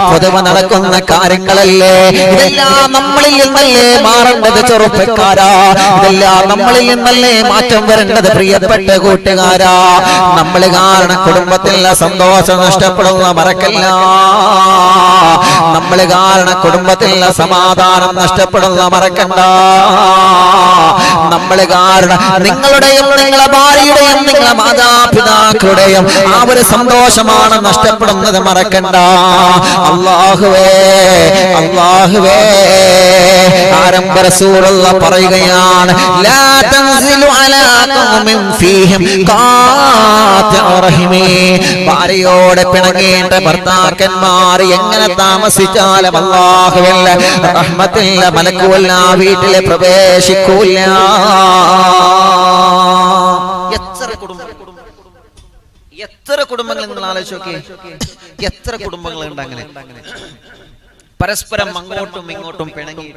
പൊതുവെ നടക്കുന്ന കാര്യങ്ങളല്ലേ, ഇതെല്ലാം നമ്മളിൽ നിന്നല്ലേ മാറേണ്ടത് ചെറുപ്പക്കാരാ? ഇതെല്ലാം നമ്മളിൽ നിന്നല്ലേ മാറ്റം വരേണ്ടത് പ്രിയപ്പെട്ട കൂട്ടുകാരാ? നമ്മൾ കാരണം കുടുംബത്തിലെ സന്തോഷം നഷ്ടപ്പെടുന്ന മറക്കല്ല. നമ്മൾ കാരണം കുടുംബത്തിലെ സമാധാനം നഷ്ടപ്പെടുന്ന മറക്കണ്ട. നമ്മൾ കാരണം നിങ്ങളുടെയും നിങ്ങളുടെ ഭാര്യയുടെയും നിങ്ങളുടെ മാതാപിതാക്കളുടെയും ആ ഒരു സന്തോഷമാണ് നഷ്ടപ്പെടുന്നത് മറക്കണ്ട. അല്ലാഹുവേ അല്ലാഹുവേ ആരംഭ റസൂലുള്ളാഹി പറയുകയാണ് ലാ തൻസിലു അലാ ഖൗമിൻ ഫീഹിം ഖാതിഉ റഹിമി. ഭാര്യയോട് പിണങ്ങേണ്ട ഭർത്താക്കന്മാർ എങ്ങനെ താമസിച്ചാലും അല്ലാഹുവിന്റെ റഹ്മത്തില്ല മലക്കുൽ ആ വീട്ടിൽ പ്രവേശിക്കൂല. എത്ര കുടുംബങ്ങൾ നിങ്ങൾ ആലോചിച്ച് നോക്കിയേ, എത്ര കുടുംബങ്ങളുണ്ട് അങ്ങനെ പരസ്പരം അങ്ങോട്ടും ഇങ്ങോട്ടും പിണങ്ങി,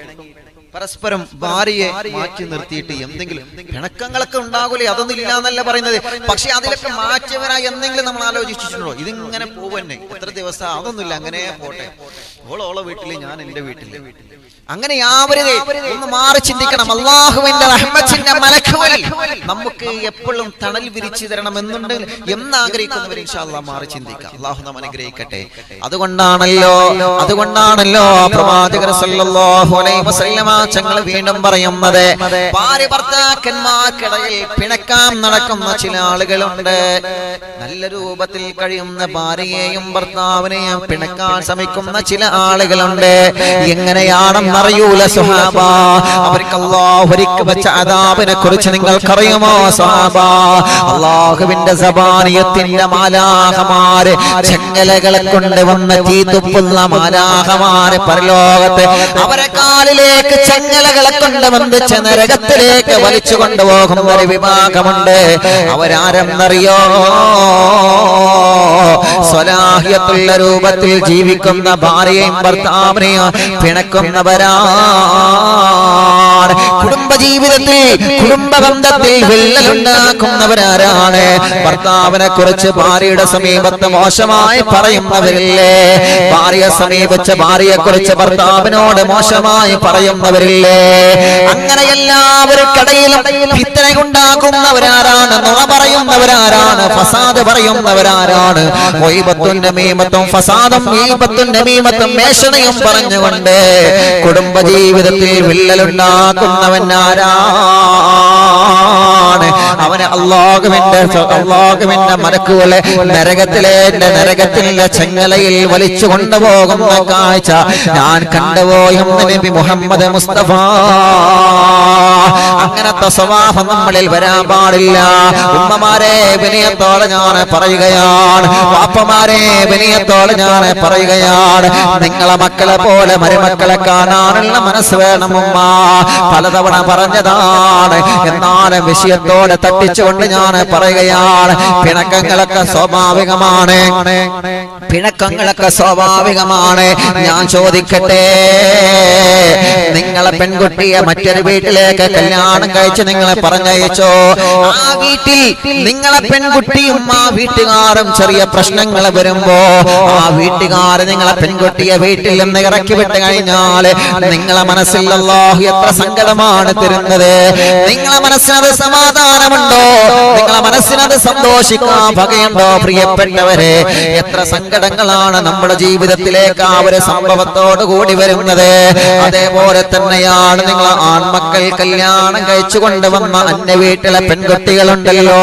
പരസ്പരം ഭാര്യയെ മാറ്റി നിർത്തിയിട്ട് എന്തെങ്കിലും പിണക്കങ്ങളൊക്കെ ഉണ്ടാകൂലേ? അതൊന്നും ഇല്ല എന്നല്ല പറയുന്നത്, പക്ഷെ അതിലൊക്കെ മാറ്റിയവരായി എന്തെങ്കിലും നമ്മൾ ആലോചിച്ചിട്ടുണ്ടോ? ഇതിങ്ങനെ പോവന്നെ എത്ര ദിവസം, അതൊന്നുമില്ല, അങ്ങനെ പോട്ടെ, ഓളോളെ വീട്ടില് ഞാൻ എന്റെ വീട്ടില്, അങ്ങനെ ആവരുതേ. ഒന്ന് മാറി ചിന്തിക്കണം. അല്ലാഹുവിന്റെ റഹ്മത്തിന്റെ മലക്കുകൾ നമുക്ക് എപ്പോഴും തണൽ വിരിച്ചു തരണം എന്നുണ്ടെങ്കിൽ എന്നാഗ്രഹിക്കുന്നവർ ഇൻഷാ അല്ലാഹ് മാറി ചിന്തിക്കാം. അല്ലാഹു നമ്മെ അനുഗ്രഹിക്കട്ടെ. അതുകൊണ്ടാണല്ലോ പ്രവാചകർ സല്ലല്ലാഹു അലൈഹി വസല്ലമ തങ്ങൾ വീണ്ടും പറയുന്നത്, ഭാര്യ ഭർത്താക്കന്മാർക്കിടയിൽ പിണക്കാൻ നടക്കുന്ന ചില ആളുകളുണ്ട്. നല്ല രൂപത്തിൽ കഴിയുന്ന ഭാര്യയെയും ഭർത്താവിനെയും പിണക്കാൻ ശ്രമിക്കുന്ന ചില ആളുകളുണ്ട്. എങ്ങനെയാണെന്ന് അറിയൂല സുഹാബ. അവർക്ക് അല്ലാഹു ഒരുക്കി വെച്ച അദാബിനെ കുറിച്ച് നിങ്ങൾക്കറിയുമോ സുഹാബ? അല്ലാഹുവിന്റെ സബാനിയത്തിന്റെ മാലാഖമാര് ചെങ്ങലകളെ കൊണ്ട് വന്ന് തീതുപ്പുന്ന മാലാഖമാര് പരലോകത്ത് അവരെ കാലിലേക്ക് ചെങ്ങലകളെ കൊണ്ട് വന്നിച്ച് നരകത്തിലേക്ക് വലിച്ചു കൊണ്ടുപോകുന്ന ഒരു വിഭാഗമുണ്ട്. അവരാരെന്നറിയോ? സ്വലാഹിയത്തുള്ള രൂപത്തിൽ ജീവിക്കുന്ന ഭാര്യയും ഭർത്താവിനെയും പിണക്കുന്നവരാണ്. കുടുംബജീവിതത്തിൽ കുടുംബബന്ധത്തിൽ വിള്ളലുണ്ടാക്കുന്നവരാരാണ്? ഭർത്താവിനെ കുറിച്ച് ഭാര്യയുടെ സമീപത്ത് മോശമായി പറയുന്നവരില്ലേ? ഭാര്യയെ സമീപിച്ച ഭാര്യയെ കുറിച്ച് ഭർത്താവിനോട് മോശമായി പറയുന്നവരില്ലേ? അങ്ങനെ എല്ലാവർക്കിടയിലും ഫിത്ന ഉണ്ടാക്കുന്നവരാരാണ്? നുണ പറയുന്നവരാരാണ്? ഫസാദ് പറയുന്നവരാരാണ്? ഗീബത്തും നമീമത്തും ഫസാദും ഗീബത്തും നമീമത്തും മേഷണയും പറഞ്ഞുകൊണ്ട് കുടുംബജീവിതത്തിൽ വിള്ളലുണ്ടാക്കുന്നവൻ ആരാണ്? അവന് അല്ലാഹുവിന്റെ മലക്കുകളെ നരകത്തിലെ ചെങ്ങലയിൽ വലിച്ചു കൊണ്ടുപോകുന്ന കാഴ്ച ഞാൻ കണ്ടുപോയെന്ന് നബി മുഹമ്മദ് മുസ്തഫ. അങ്ങനത്തെ സ്വഭാവം നമ്മളിൽ വരാൻ പാടില്ല. ഉമ്മമാരെ വിനയത്തോടെ ഞാൻ പറയുകയാണ്, വാപ്പമാരെ വിനയത്തോടെ ഞാൻ പറയുകയാണ്, നിങ്ങളെ മക്കളെ പോലെ മരുമക്കളെ കാണാനുള്ള മനസ്സ് വേണം ഉമ്മ. പലതവണ പറഞ്ഞതാണ്, എന്നാലും വിഷയത്തോടെ തട്ടിച്ചുകൊണ്ട് ഞാൻ പറയുകയാണ്, പിണക്കങ്ങളൊക്കെ സ്വാഭാവികമാണ്, പിണക്കങ്ങളൊക്കെ സ്വാഭാവികമാണ്. ഞാൻ ചോദിക്കട്ടെ, നിങ്ങളെ പെൺകുട്ടിയെ മറ്റൊരു വീട്ടിലേക്ക് കല്യാണം കഴിച്ച് നിങ്ങളെ പറഞ്ഞയച്ചോ? ആ വീട്ടിൽ നിങ്ങളെ പെൺകുട്ടിയും ആ വീട്ടുകാരും ചെറിയ പ്രശ്നങ്ങൾ വരുമ്പോ ആ വീട്ടുകാര് നിങ്ങളെ പെൺകുട്ടിയെ വീട്ടിൽ നിന്ന് ഇറക്കി വിട്ട് കഴിഞ്ഞാൽ നിങ്ങളെ മനസ്സിൽ അല്ലാഹു എത്ര സങ്കടമാണ് തരുന്നത്? നിങ്ങളെ മനസ്സിനത് സമാധാനമുണ്ടോ? നിങ്ങളെ മനസ്സിനത് സന്തോഷിക്കാൻ വകയുണ്ടോ? പ്രിയപ്പെട്ടവരെ, എത്ര സങ്കടങ്ങളാണ് നമ്മുടെ ജീവിതത്തിലേക്ക് ആ ഒരു സംഭവത്തോട് കൂടി വരുന്നത്. അതേപോലെ തന്നെയാണ് നിങ്ങൾ ആൺമക്കൾ കല്യാണം കഴിച്ചു കൊണ്ടുവന്ന അന്യ വീട്ടിലെ പെൺകുട്ടികളുണ്ടല്ലോ,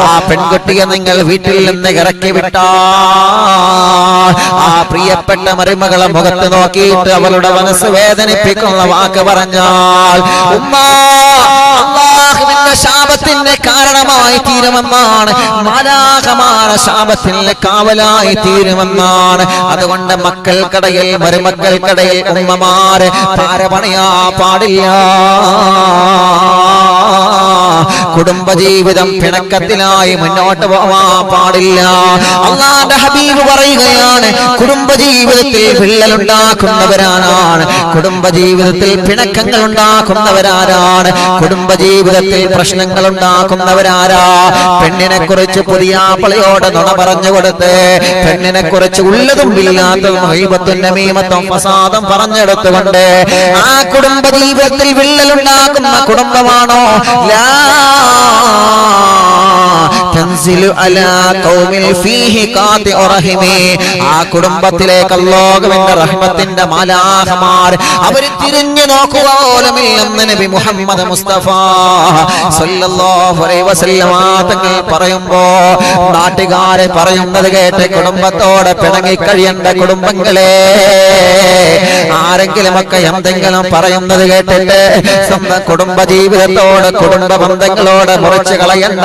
ആ പെൺകുട്ടിയെ നിങ്ങൾ വീട്ടിൽ നിന്ന് ഇറക്കി വിട്ടാൽ ആ പ്രിയപ്പെട്ട മരുമകളെ മുഖത്ത് നോക്കിയിട്ട് അവളുടെ മനസ്സ് വേദനിപ്പിക്കുന്ന വാക്ക് പറഞ്ഞാൽ അല്ലാഹുവിന്റെ ശാപത്തിന്റെ കാരണമായി തീരുമെന്നാണ്, മാലാഖമാരുടെ ശാപത്തിന്റെ കാവലായി തീരുമെന്നാണ്. അതുകൊണ്ട് മക്കൾക്കിടയിൽ മരുമക്കൾക്കിടയിൽ ഉമ്മമാരെ പാരപണിയാ പാടില്ല. കുടുംബജീവിതം പിണക്കത്തിലായി മുന്നോട്ട് പോവാൻ പാടില്ല. അല്ലാഹുവിന്റെ ഹബീബ് പറയുകയാണ്, കുടുംബജീവിതത്തിൽ വിള്ളലുണ്ടാക്കുന്നവരാരാണ്? കുടുംബജീവിതത്തിൽ പിണക്കങ്ങൾ ഉണ്ടാക്കുന്നവരാരാണ്? കുടുംബജീവിതത്തിൽ പ്രശ്നങ്ങൾ ഉണ്ടാക്കുന്നവരാരാ? പെണ്ണിനെ കുറിച്ച് പുതിയാപ്പളയോട് നുണ പറഞ്ഞു കൊടുത്ത് പെണ്ണിനെ കുറിച്ച് ഉള്ളതും ഇല്ലാത്തതും ഗീബത്തും നമീമത്തും ഫസാദും പറഞ്ഞെടുത്തുകൊണ്ട് ആ കുടുംബജീവിതത്തിൽ വിള്ളലുണ്ടാക്കുന്ന കുടുംബമാണോ? ലാ തൻസിലു അലാ ഖൗമിൽ ഫീഹി ഖാതിഉ റഹിമി. ആ കുടുംബത്തിലേക്ക് അല്ലാഹുവിന്റെ റഹ്മത്തിന്റെ മാലാഖമാർ അവർ തിരിഞ്ഞു നോക്കുക പോലുമില്ലെന്ന് നബി മുഹമ്മദ് മുസ്തഫ സല്ലല്ലാഹു അലൈഹി വസല്ലം തങ്ങൾ പറയുമ്പോ നാട്ടുകാരെ പറയുന്നത് കേട്ട് കുടുംബത്തോടെ പിണങ്ങി കഴിയേണ്ട കുടുംബങ്ങളെ, ആരെങ്കിലുമൊക്കെ എന്തെങ്കിലും പറയുന്നത് കേട്ടിട്ട് സ്വന്തം കുടുംബ ജീവിതത്തോട് കുടുംബ ബന്ധങ്ങളോട് മുറിച്ചു കളയണ്ട.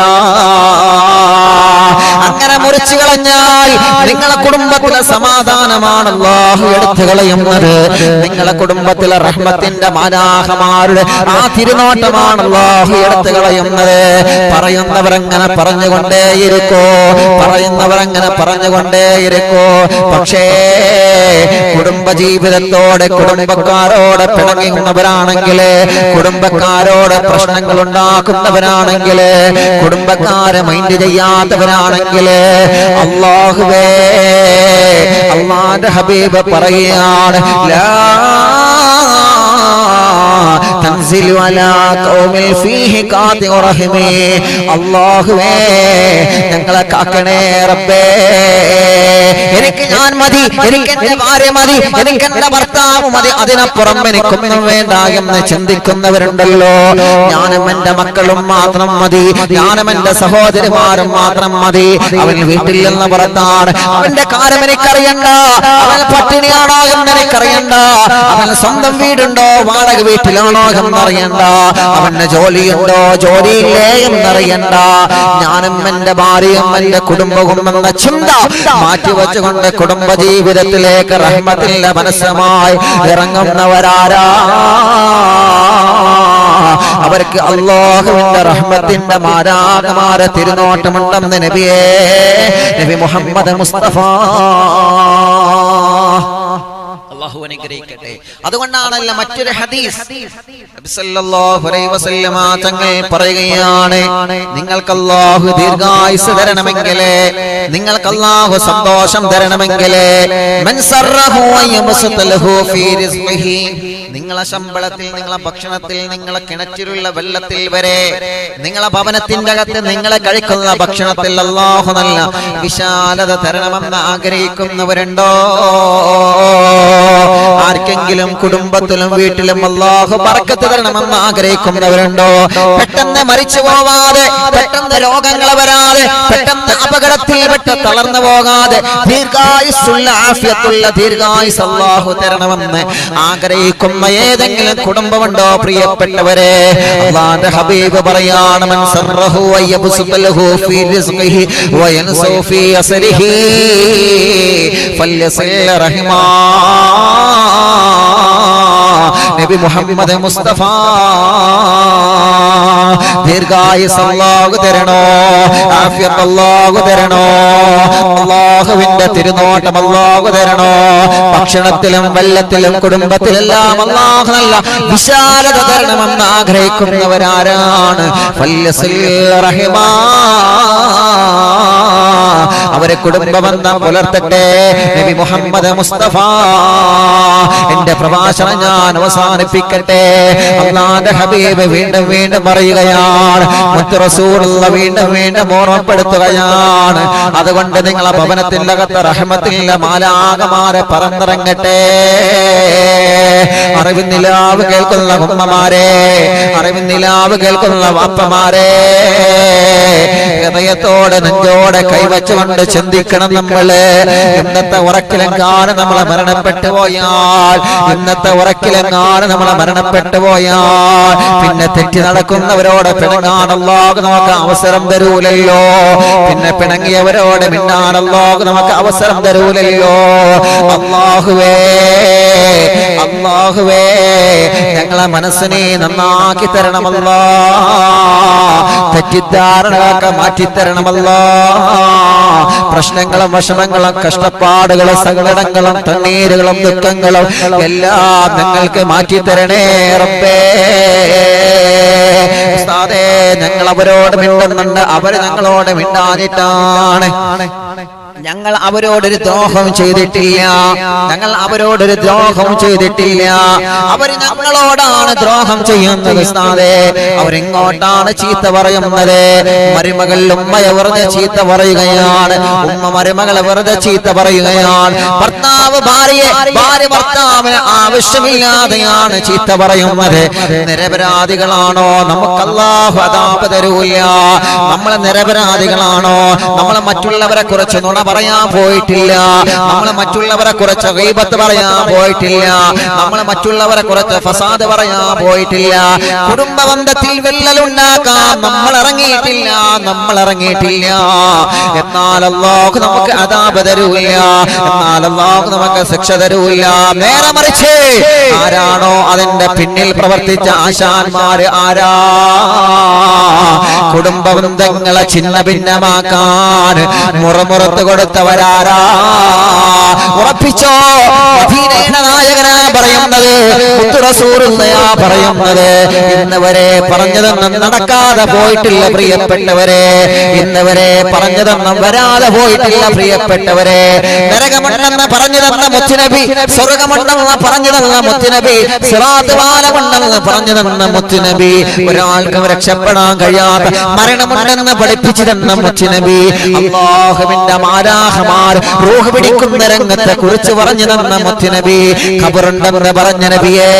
അങ്ങനെ മുറിച്ചു കളഞ്ഞാൽ നിങ്ങളെ കുടുംബത്തിലെ സമാധാനമാണ് അല്ലാഹു എടുത്തു കളയുന്നത്. നിങ്ങളെ കുടുംബത്തിലെ റഹ്മത്തിന്റെ മാലാഖമാരുടെ ആ തിരുനോട്ടമാണ് അല്ലാഹു എടുത്തു കളയുന്നത്. പറയുന്നവരങ്ങനെ പറഞ്ഞുകൊണ്ടേയിരിക്കോ, പറയുന്നവരങ്ങനെ പറഞ്ഞുകൊണ്ടേയിരിക്കോ. പക്ഷേ കുടുംബജീവിതത്തോടെ കുടുംബക്കാരോട് പിണങ്ങുന്നവരാണെങ്കിൽ, കുടുംബക്കാരോട് പ്രശ്നങ്ങൾ ഉണ്ടാക്കുന്നവരാണെങ്കിൽ, കുടുംബക്കാരെ മൈൻഡ് ചെയ്യാത്തവരാണെങ്കിൽ, അല്ലാഹുവേ, അല്ലാഹുവിന്റെ ഹബീബ് പറയുകയാണ്, ലാ തൻസിലു അലാ ഖൗമിൽ ഫീഹി ഖാതിഉ റഹിമി. അല്ലാഹുവേ, ഞങ്ങളെ കാക്കണേ റബ്ബേ. എനിക്ക് ഞാൻ മതി, എനിക്ക് എന്റെ ഭാര്യ മതി, എനിക്ക് എന്റെ ഭർത്താവ് മതി, അതിനപ്പുറം എനിക്കൊന്നും വേണ്ട എന്ന് ചിന്തിക്കുന്നവരുണ്ടല്ലോ. ഞാനും എന്റെ മക്കളും മാത്രം മതി, ഞാനും എന്റെ സഹോദരിമാരും മാത്രം മതി. അവൻ വീട്ടിൽ നിന്ന് പുറത്താണ്, അവന്റെ കാര്യം എനിക്കറിയണ്ട, അവൻ പട്ടിണിയാണോ എന്ന് എനിക്കറിയണ്ട, അവൻ സ്വന്തം വീടുണ്ടോ വാടക വീട്ടിലാണോ എന്നറിയണ്ട, അവന്റെ ജോലിയുണ്ടോ ജോലിയില്ലേ എന്നറിയണ്ട. ഞാനും എന്റെ ഭാര്യയും എന്റെ കുടുംബവും എന്ന ചിന്ത മാറ്റിവെച്ചുകൊണ്ട് കുടുംബ ജീവിതത്തിലേക്ക് റഹ്മത്തിന്റെ മനസ്സുമായി ഇറങ്ങുന്നവരാരാ? അവർക്ക് അല്ലാഹുവിന്റെ റഹ്മത്തിന്റെ മാലാഖമാരെ തിരുനോട്ടമുണ്ടെന്ന് നബിയേ, നബി മുഹമ്മദ് മുസ്തഫ. അല്ലാഹു അനുഗ്രഹിക്കട്ടെ. അതുകൊണ്ടാണല്ലോ മറ്റൊരു ഹദീസ് നബി സല്ലല്ലാഹു അലൈഹി വസല്ലമ തങ്ങൾ പറയുകയാണ്, നിങ്ങൾക്ക് അല്ലാഹു ദീർഘായുസ് തരണമെങ്കിൽ, നിങ്ങൾക്ക് അല്ലാഹു സന്തോഷം തരണമെങ്കിൽ, മൻ സറഹു വയബ്സതലഹു ഫീ റിസ്ഖിഹി, നിങ്ങളെ ശമ്പളത്തിൽ, നിങ്ങളെ ഭക്ഷണത്തിൽ, നിങ്ങളെ കിണറ്റിലുള്ള വെള്ളത്തിൽ വരെ, നിങ്ങളെ ഭവനത്തിന്റെ അകത്ത് നിങ്ങളെ കഴിക്കുന്ന ഭക്ഷണത്തിൽ അല്ലാഹു നല്ല വിശാലത തരണമെന്ന് ആഗ്രഹിക്കുന്നവരുണ്ടോ? ആർക്കെങ്കിലും കുടുംബത്തിലും വീട്ടിലും അല്ലാഹു ബർക്കത്ത് തരണമെന്ന് ആഗ്രഹിക്കുന്നവരുണ്ടോ? പെട്ടെന്ന് മരിച്ചു പോവാതെ, പെട്ടെന്ന് രോഗങ്ങൾ വരാതെ, പെട്ടെന്ന് അപകടത്തിൽപ്പെട്ട് തളർന്നു പോകാതെ ദീർഘായുസ്സുള്ള ആഫിയത്തുള്ള ദീർഘായുസ് അല്ലാഹു തരണമെന്ന് ആഗ്രഹിക്കുന്ന ഏതെങ്കിലും കുടുംബമുണ്ടോ പ്രിയപ്പെട്ടവരെ? അല്ലാഹുവിന്റെ ഹബീബ് പറയാണ്, മൻ സറഹു വയബ്സുതലഹു ഫീ റിസ്ഖിഹി വയൻസു ഫീ അസ്രിഹി ഫല്യസിൽ റഹിമാ. നബി മുഹമ്മദ് മുസ്തഫ ദീർഘായുസ് അല്ലാഹു തരണോ, ആഫിയത്ത് അല്ലാഹു തരണോ, അല്ലാഹുവിന്റെ തിരുനോട്ടം അല്ലാഹു തരണോ. ഭക്ഷണത്തിലും വെള്ളത്തിലും കുടുംബത്തിലെല്ലാം അല്ലാഹു നല്ല വിശാലത തരണമെന്ന് ആഗ്രഹിക്കുന്നവരാരാണ്? ഫല്യസിൽ റഹിമാ. അവരെ കുടുംബബന്ധം പുലർത്തട്ടെ. നബി മുഹമ്മദ് മുസ്തഫ. എന്റെ പ്രഭാഷണം ഞാൻ അവസാനിപ്പിക്കട്ടെ. അല്ലാഹുവിന്റെ ഹബീബ് വീണ്ടും വീണ്ടും പറയുകയാണ്, മുത്ത് റസൂലുള്ള വീണ്ടും വീണ്ടും ഓർമ്മപ്പെടുത്തുകയാണ്, അതുകൊണ്ട് നിങ്ങളെ ഭവനത്തിന്റെ അകത്ത് റഹ്മത്തിന്റെ മാലാഖമാരെ പറന്നിറങ്ങട്ടെ. അറിവിന്നിലാവ് കേൾക്കുന്ന ഉമ്മമാരെ, അറിവിന്നിലാവ് കേൾക്കുന്ന വാപ്പമാരെ, ഹൃദയത്തോടെ നെഞ്ചോടെ കൈവച്ചുകൊണ്ട് ചിന്തിക്കണം. നമ്മള് ഇന്നത്തെ ഉറക്കിലെങ്ങാനും നമ്മളെ മരണപ്പെട്ടു പോയാൽ, ഇന്നത്തെ ഉറക്കിലെങ്ങാനും നമ്മളെ മരണപ്പെട്ടു പോയാൽ പിന്നെ തെറ്റി നടക്കുന്നവരോട് പിണങ്ങാൻ അല്ലാഹു നമുക്ക് അവസരം തരൂലല്ലോ. പിന്നെ പിണങ്ങിയവരോട് മിണ്ടാൻ അല്ലാഹു നമുക്ക് അവസരം തരൂലല്ലോ. അല്ലാഹുവേ, അല്ലാഹുവേ, ഞങ്ങളെ മനസ്സിനെ നന്നാക്കി തരണമല്ലാ, തെറ്റിദ്ധാരണകളൊക്കെ മാറ്റിത്തരണമല്ലാ. പ്രശ്നങ്ങളും വിഷമങ്ങളും കഷ്ടപ്പാടുകളും സങ്കടങ്ങളും തണ്ണീരുകളും ദുഃഖങ്ങളും എല്ലാം ഞങ്ങൾക്ക് മാറ്റിത്തരണേ റബ്ബേ. ഉസ്താദേ, ഞങ്ങൾ അവരോട് മിണ്ടുന്നുണ്ട്, അവര് ഞങ്ങളോട് മിണ്ടാനിട്ടാണ്. ഞങ്ങൾ അവരോടൊരു ദ്രോഹം ചെയ്തിട്ടില്ല, ഞങ്ങൾ അവരോടൊരു ദ്രോഹം ചെയ്തിട്ടില്ല. അവർ ഞങ്ങളോടാണ് ദ്രോഹം ചെയ്യുന്നത് ഉസ്താദേ. അവരെങ്ങോട്ടാണ് ചീത്ത പറയുന്നത്? മരുമകൾ ഉമ്മയെ വെറുതെ ചീത്ത പറയുകയാണ്, ഉമ്മ മരുമകളെ വെറുതെ ചീത്ത പറയുകയാണ്. ഭർത്താവ് ഭാര്യ ഭർത്താവിന് ആവശ്യമില്ലാതെയാണ് ചീത്ത പറയുന്നത്. നിരപരാധികളാണോ? നമുക്ക് അല്ലാഹു അദാബ് തരൂല. നമ്മൾ നിരപരാധികളാണോ? നമ്മൾ മറ്റുള്ളവരെ കുറിച്ച് നുണ പറയാൻ പോയിട്ടില്ല, നമ്മൾ മറ്റുള്ളവരെ കുറിച്ച് ഗീബത്ത് പറയാൻ പോയിട്ടില്ല, നമ്മൾ മറ്റുള്ളവരെ കുറിച്ച് ഫസാദ് പറയാൻ പോയിട്ടില്ല. കുടുംബ ബന്ധത്തിൽ വിള്ളലുണ്ടാക്കാൻ നമ്മൾ ഇറങ്ങിയിട്ടില്ല. എന്നാൽ അല്ലാഹു നമുക്ക് അദാബ് തരൂല, എന്നാൽ അല്ലാഹു നമുക്ക് ശിക്ഷ തരൂല. നേരെ മറിച്ച് ആരാണോ അതിന്റെ പിന്നിൽ പ്രവർത്തിച്ച ആശാന്മാര് ആരാ? കുടുംബ ബന്ധങ്ങളെ ഛിന്ന ഭിന്നമാക്കാൻ മുറമുറത്ത് കൊടുത്തവരാരാ? ഉറപ്പിച്ചോ, മദീനയുടെ നായകനാ പറയുന്നത്, മുത്തു റസൂലുള്ളാഹിയാ പറയുന്നത്. ഇന്നുവരെ പറഞ്ഞതൊന്നും നടക്കാതെ പോയിട്ടില്ല പ്രിയപ്പെട്ടവരെ, ഇന്നുവരെ പറഞ്ഞതൊന്നും വരാതെ പോയിട്ടില്ല പ്രിയപ്പെട്ടവരെ. നരകമുണ്ടെന്ന് പറഞ്ഞു തന്ന മുത്തുനബി, സ്വർഗമുണ്ടെന്ന് പറഞ്ഞു തന്ന മുത്തുനബി, സിറാത്ത് പാലമുണ്ടെന്ന് പറഞ്ഞു തന്ന മുത്തുനബി, ഒരാൾക്കും രക്ഷപ്പെടാൻ കഴിയാത്ത മരണമുണ്ടെന്ന് പഠിപ്പിച്ചു തന്ന മുത്തുനബി, അല്ലാഹുവിന്റെ മാലാഖമാർ റൂഹ് പിടിക്കുന്ന രംഗത്തെ കുറിച്ച് പറഞ്ഞു തന്ന മുത്തുനബി, ഖബറുണ്ടെന്ന് പറഞ്ഞ നബിയേ,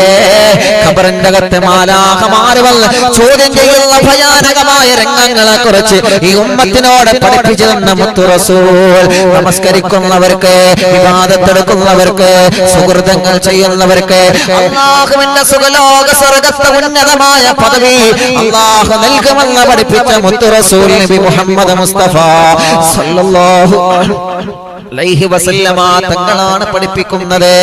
ഖബറിന്റെ അകത്ത് മാലാഖമാർ വന്ന് ചോദ്യം ചെയ്യുന്ന ഭയാനകമായ രംഗങ്ങളെ കുറിച്ച് ഈ ഉമ്മത്തിനോട് പഠിപ്പിച്ചു തന്ന മുത്തു റസൂൽ. നമസ്കരിക്കുന്നവർക്ക്, ഇബാദത്തെടുക്കുന്നവർക്ക്, സുഹൃതങ്ങൾ ചെയ്യുന്നവർക്ക് അല്ലാഹുവിന്റെ സുഖലോക സ്വർഗ്ഗത്തെ ഉന്നതമായ പദവി അല്ലാഹു നൽകുമെന്ന് പഠിപ്പിച്ച മുത്തു റസൂൽ നബി മുഹമ്മദ് മുസ്തഫ സല്ലല്ലാഹു അലൈഹി വസല്ലമ തങ്ങളാണ് പഠിപ്പിക്കുന്നത്.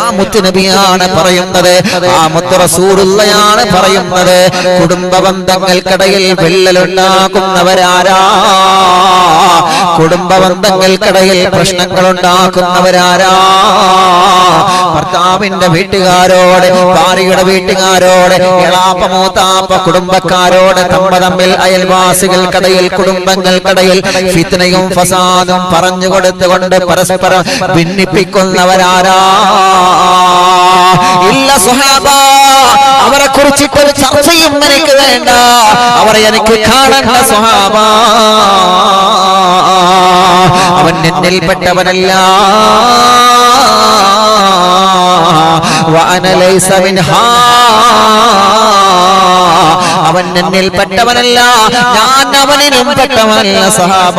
ആ മുത്തുനബിയാണ് പറയുന്നത്, ആ മുത്തു റസൂലുള്ളാഹിയാണ് പറയുന്നത്. കുടുംബ ബന്ധങ്ങൾക്കിടയിൽ വിള്ളലുണ്ടാക്കുന്നവരാരാ? കുടുംബ ബന്ധങ്ങൾക്കിടയിൽ പ്രശ്നങ്ങൾ ഉണ്ടാക്കുന്നവരാരാ? ഭർത്താവിന്റെ വീട്ടുകാരോട്, ഭാര്യയുടെ വീട്ടുകാരോട്, എളാപ്പ മൂത്താപ്പ കുടുംബക്കാരോട്, തമ്മിൽ അയൽവാസികൾക്കിടയിൽ, കുടുംബങ്ങൾക്കിടയിൽ ഫിത്നയും ഫസാദും പറഞ്ഞു കൊടുത്തുകൊണ്ട് പരസ്പരം ഭിന്നിപ്പിക്കുന്നവരാരാ? ഇല്ല സ്വഹാബ, അവരെ കുറിച്ചിട്ടൊരു ചർച്ചയും എനിക്ക് വേണ്ട, അവരെ എനിക്ക് കാണണ്ട സ്വഹാബ. അവൻ എന്നിൽപ്പെട്ടവനല്ല, വഅന ലൈസ മിൻഹാ, അവൻ എന്നിൽപ്പെട്ടവനല്ല, ഞാൻ അവനിലും പെട്ടവനല്ല സഹാബ.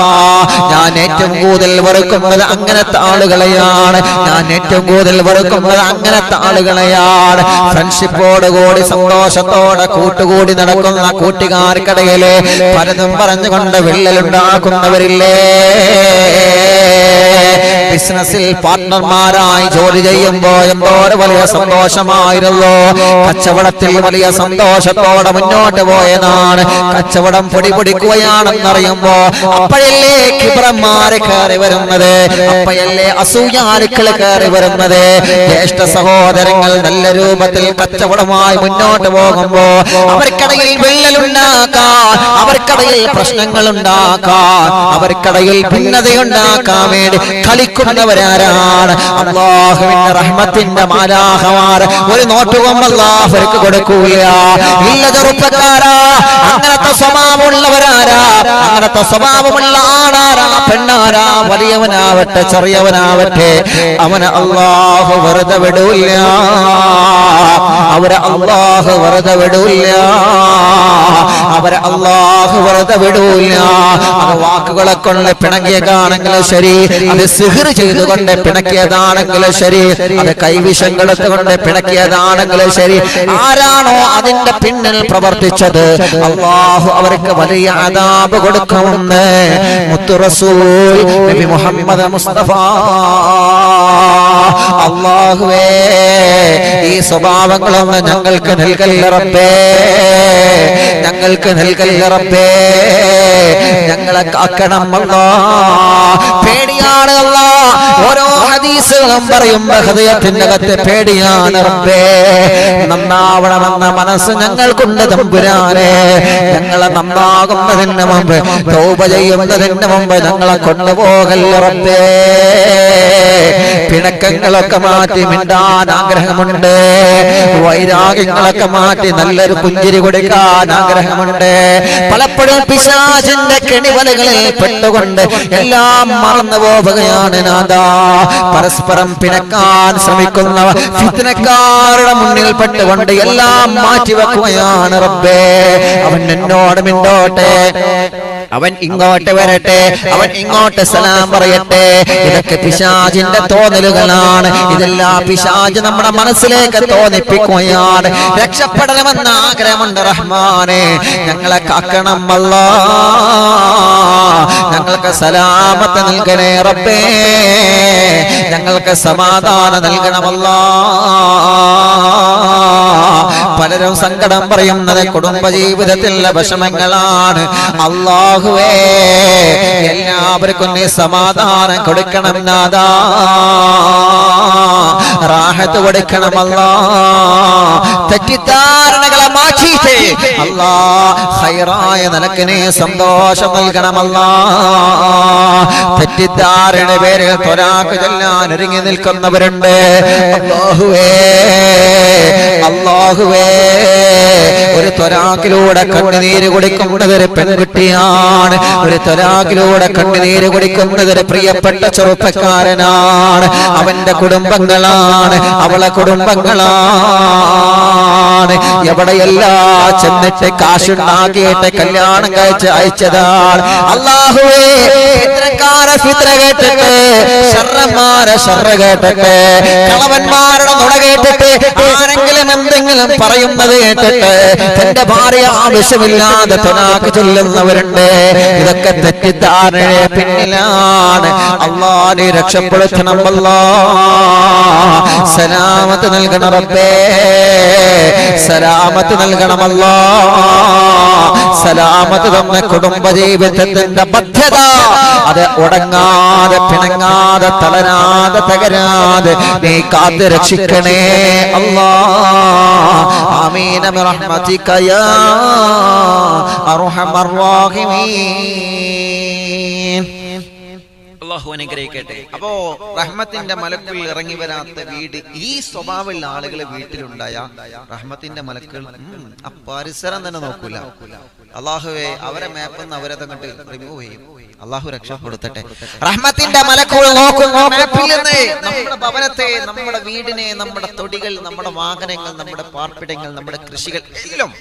ഞാൻ ഏറ്റവും കൂടുതൽ വെറുക്കുന്നത് അങ്ങനത്തെ ആളുകളെയാണ്, ഞാൻ ഏറ്റവും കൂടുതൽ വെറുക്കുന്നത് അങ്ങനത്തെ ആളുകളെയാണ്. ഫ്രണ്ട്ഷിപ്പോടുകൂടി സന്തോഷത്തോടെ കൂട്ടുകൂടി നടക്കുന്ന കൂട്ടുകാർക്കിടയില് പലതും പറഞ്ഞുകൊണ്ട് വിള്ളലുണ്ടാക്കുന്നവരില്ലേ? ബിസിനസ്സിൽ പാർട്ട്ണർമാരായി ജോലി ചെയ്യുമ്പോ എന്തോരം വലിയ സന്തോഷമായിരുന്നു, കച്ചവടത്തിൽ വലിയ സന്തോഷത്തോടെ മുന്നോട്ട് പോയതാണ്. കച്ചവടം പൊടിപൊടിക്കുകയാണെന്നറിയുമ്പോ അപ്പോഴല്ലേ കിബ്രന്മാര് കയറി വരുന്നത്, അപ്പോഴല്ലേ അസൂയാലുക്കൾ കയറി വരുന്നത്. ജ്യേഷ്ഠ സഹോദരങ്ങൾ നല്ല രൂപത്തിൽ കച്ചവടമായി മുന്നോട്ട് പോകുമ്പോ അവർക്കിടയിൽ വിള്ളലുണ്ടാക്കാൻ, അവർക്കിടയിൽ പ്രശ്നങ്ങൾ ഉണ്ടാക്കാൻ, അവർക്കിടയിൽ ഭിന്നതയുണ്ടാക്കാൻ വേണ്ടി കളിക്കുന്നവരാരാണ്? അല്ലാഹുവിന്റെ റഹ്മത്തിന്റെ മാലാഖമാർ ഒരു നോട്ടുകൊമ്പ് അല്ലാഹുവിற்கு കൊടുക്കൂല. ഇല്ല ചെറുപ്പക്കാരാ, അങ്ങനത്തെ സ്വഭാവമുള്ളവരാരാ? അങ്ങനത്തെ സ്വഭാവമുള്ള ആണാരാ, പെണ്ണാരാ, വലിയവനാവട്ടെ ചെറിയവനാവട്ടെ, അവനെ അല്ലാഹു വെറുതെ വിടൂല്ല, അവരെ അല്ലാഹു വെറുതെ വിടൂല്ല, അവരെ അല്ലാഹു വെറുതെ വിടൂല്ല. അത് വാക്കുകളെ കൊണ്ട് പിണങ്ങിയതാണെങ്കിലും ശരി, അത് സിഹ്ർ ചെയ്തുകൊണ്ട് പിണക്കിയതാണെങ്കിലും ശരി, അത് കൈവിഷം കൊടുത്തുകൊണ്ട് പിണക്കിയതാണെങ്കിലും ശരി, ആരാണോ അതിന്റെ പിന്നിൽ പ്രവർത്തിച്ചത് അല്ലാഹു അവർക്ക് വലിയ അദാബ് കൊടുക്കുമെന്ന് മുത്തു റസൂൽ നബി മുഹമ്മദ് മുസ്തഫ. അല്ലാഹുവേ, ഈ സ്വഭാവങ്ങളൊന്ന് ഞങ്ങൾക്ക് നൽകല്ല റബ്ബേ, ഞങ്ങൾക്ക് നൽകല്ല റബ്ബേ, ഞങ്ങളെ കാക്കണം അല്ലാഹ്. പേടിയാണ് അല്ലാഹ്. ഓരോ ഹദീസുകളും പറയുമ്പോൾ ഹൃദയത്തിന്റെ അകത്ത് പേടിയാണ് റബ്ബേ. നന്നാവണമെന്ന മനസ്സ് ഞങ്ങൾക്കുണ്ട് തമ്പുരാനെ. ഞങ്ങളെ നന്നാകുന്നതിന് മുമ്പ് തൗബ ചെയ്യുന്നതിന് മുമ്പ് ഞങ്ങളെ കൊണ്ടുപോകല്ല റബ്ബേ. പിണക്കങ്ങളൊക്കെ മാറ്റി മിണ്ടാൻ ആഗ്രഹമുണ്ട്. വൈരാഗ്യങ്ങളൊക്കെ മാറ്റി നല്ലൊരു പുഞ്ചിരി കൊടുക്കാൻ ആഗ്രഹമുണ്ട്. പലപ്പോഴും പിശാചിന്റെ കെണിവലകളിൽ പെട്ടുകൊണ്ട് എല്ലാം മറന്നു പോവുകയാണ് നാഥാ. പരസ്പരം പിണക്കാൻ ശ്രമിക്കുന്ന ഫിത്നക്കാരുടെ മുന്നിൽ പെട്ടുകൊണ്ട് എല്ലാം മാറ്റിവെക്കുകയാണ് റബ്ബേ. അവൻ എന്നോട് മിണ്ടോട്ടെ, അവൻ ഇങ്ങോട്ട് വരട്ടെ, അവൻ ഇങ്ങോട്ട് സലാം പറയട്ടെ. ഇതൊക്കെ പിശാചിന്റെ തോന്നലുകളാണ്. ഇതെല്ലാം പിശാച് നമ്മുടെ മനസ്സിലേക്ക് തോന്നിപ്പിക്കുകയാണ്. രക്ഷപ്പെടണമെന്ന ആഗ്രഹമുണ്ട് റഹ്മാനെ. ഞങ്ങളെ കാക്കണം അല്ലാഹ്. ഞങ്ങൾക്ക് സലാമത്ത് നൽകണേ റബ്ബേ. ഞങ്ങൾക്ക് സമാധാനം നൽകണമല്ലാ. പലരും സങ്കടം പറയുന്നത് കുടുംബജീവിതത്തിലെ വിഷമങ്ങളാണ്. അല്ലാഹുവേ, എല്ലാവർക്കും നീ സമാധാനം കൊടുക്കണം നാഥാ. റാഹത്ത് കൊടുക്കണമല്ലാ. തെറ്റിദ്ധാരണകളെ മാറ്റിയിട്ട് അല്ലാ ഖൈറായ നിനക്ക് നീ സന്തോഷം നൽകണമല്ലാ. തെറ്റിദ്ധാരണ പേരിൽ ത്വരാഖ് ചൊല്ലാൻ ഒരുങ്ങി നിൽക്കുന്നവരുണ്ട്. അല്ലാഹുവേ, അല്ലാഹുവേ, ഒരു ത്വരാഖിലൂടെ കണ്ണുനീര് കുടിക്കുന്നത് ഒരു പെൺകുട്ടിയാണ്. ഒരു ത്വരാഖിലൂടെ കണ്ണുനീര് കുടിക്കുന്നത് ഒരു പ്രിയപ്പെട്ട ചെറുപ്പക്കാരനാണ്. അവന്റെ കുടുംബങ്ങളാണ്, അവളെ കുടുംബങ്ങളാണ്. എവിടെയെല്ലാം ചെന്നിട്ട് കാശുണ്ടാക്കിയിട്ട് കല്യാണം കഴിച്ച് അയച്ചതാണ്. അല്ലാഹുവേ, ഫിത്നക്കാരെ ഫിത്ന കേട്ടിട്ട്, ശർറന്മാരെ ശർറ കേട്ടിട്ട്, കളവന്മാരുടെ നുണ കേട്ടിട്ട്, ആരെങ്കിലും എന്തെങ്കിലും പറയുന്നത് കേട്ടിട്ട് തന്റെ ഭാര്യ ആവശ്യമില്ലാതെ ത്വനാക്ക് ചൊല്ലുന്നവരുണ്ട്. ഇതൊക്കെ തെറ്റിദ്ധാരണയെ പിന്നിലാണ്. അല്ലാഹ് നീ രക്ഷപ്പെടുത്തണം അല്ലാഹ്. സലാമത്ത് നൽകണം റബ്ബേ. സലാമത്ത് നൽകണം അല്ലാഹ്. സലാമത്ത് തന്ന കുടുംബജീവിതത്തിന്റെ ബദ്ധത അത് ഉടങ്ങാതെ, പിണങ്ങാതെ, തളരാതെ, തകരാതെ നീ കാത്ത് രക്ഷിക്കണേ അല്ലാഹ്. ആമീൻ ബിറഹ്മതിക യാ അർഹമർ റഹീമീൻ. അല്ലാഹു അനുഗ്രഹിക്കട്ടെ. അപ്പോ റഹ്മത്തിന്റെ മലക്കുകൾ ഇറങ്ങി വരാത്ത വീട്, ഈ സ്വഭാവമുള്ള ആളുകൾ വീട്ടിലുണ്ടായ റഹ്മത്തിന്റെ മലക്കുകൾ ആ പരിസരം തന്നെ നോക്കൂല. അല്ലാഹുവേ, അവരെ മാപ്പെന്ന് അവരെ തങ്ങട്ട് റിമൂവ് ചെയ്യും. അല്ലാഹു രക്ഷപ്പെടുത്തട്ടെ. റഹ്മത്തിന്റെ മലക്കുകൾ നോക്കുന്നു മാപ്പിൽ നിന്ന് നമ്മുടെ ഭവനത്തെ, നമ്മുടെ വീടിനെ, നമ്മുടെ തൊടികൾ, നമ്മുടെ വാഹനങ്ങൾ, നമ്മുടെ പാർപ്പിടങ്ങൾ, നമ്മുടെ കൃഷികൾ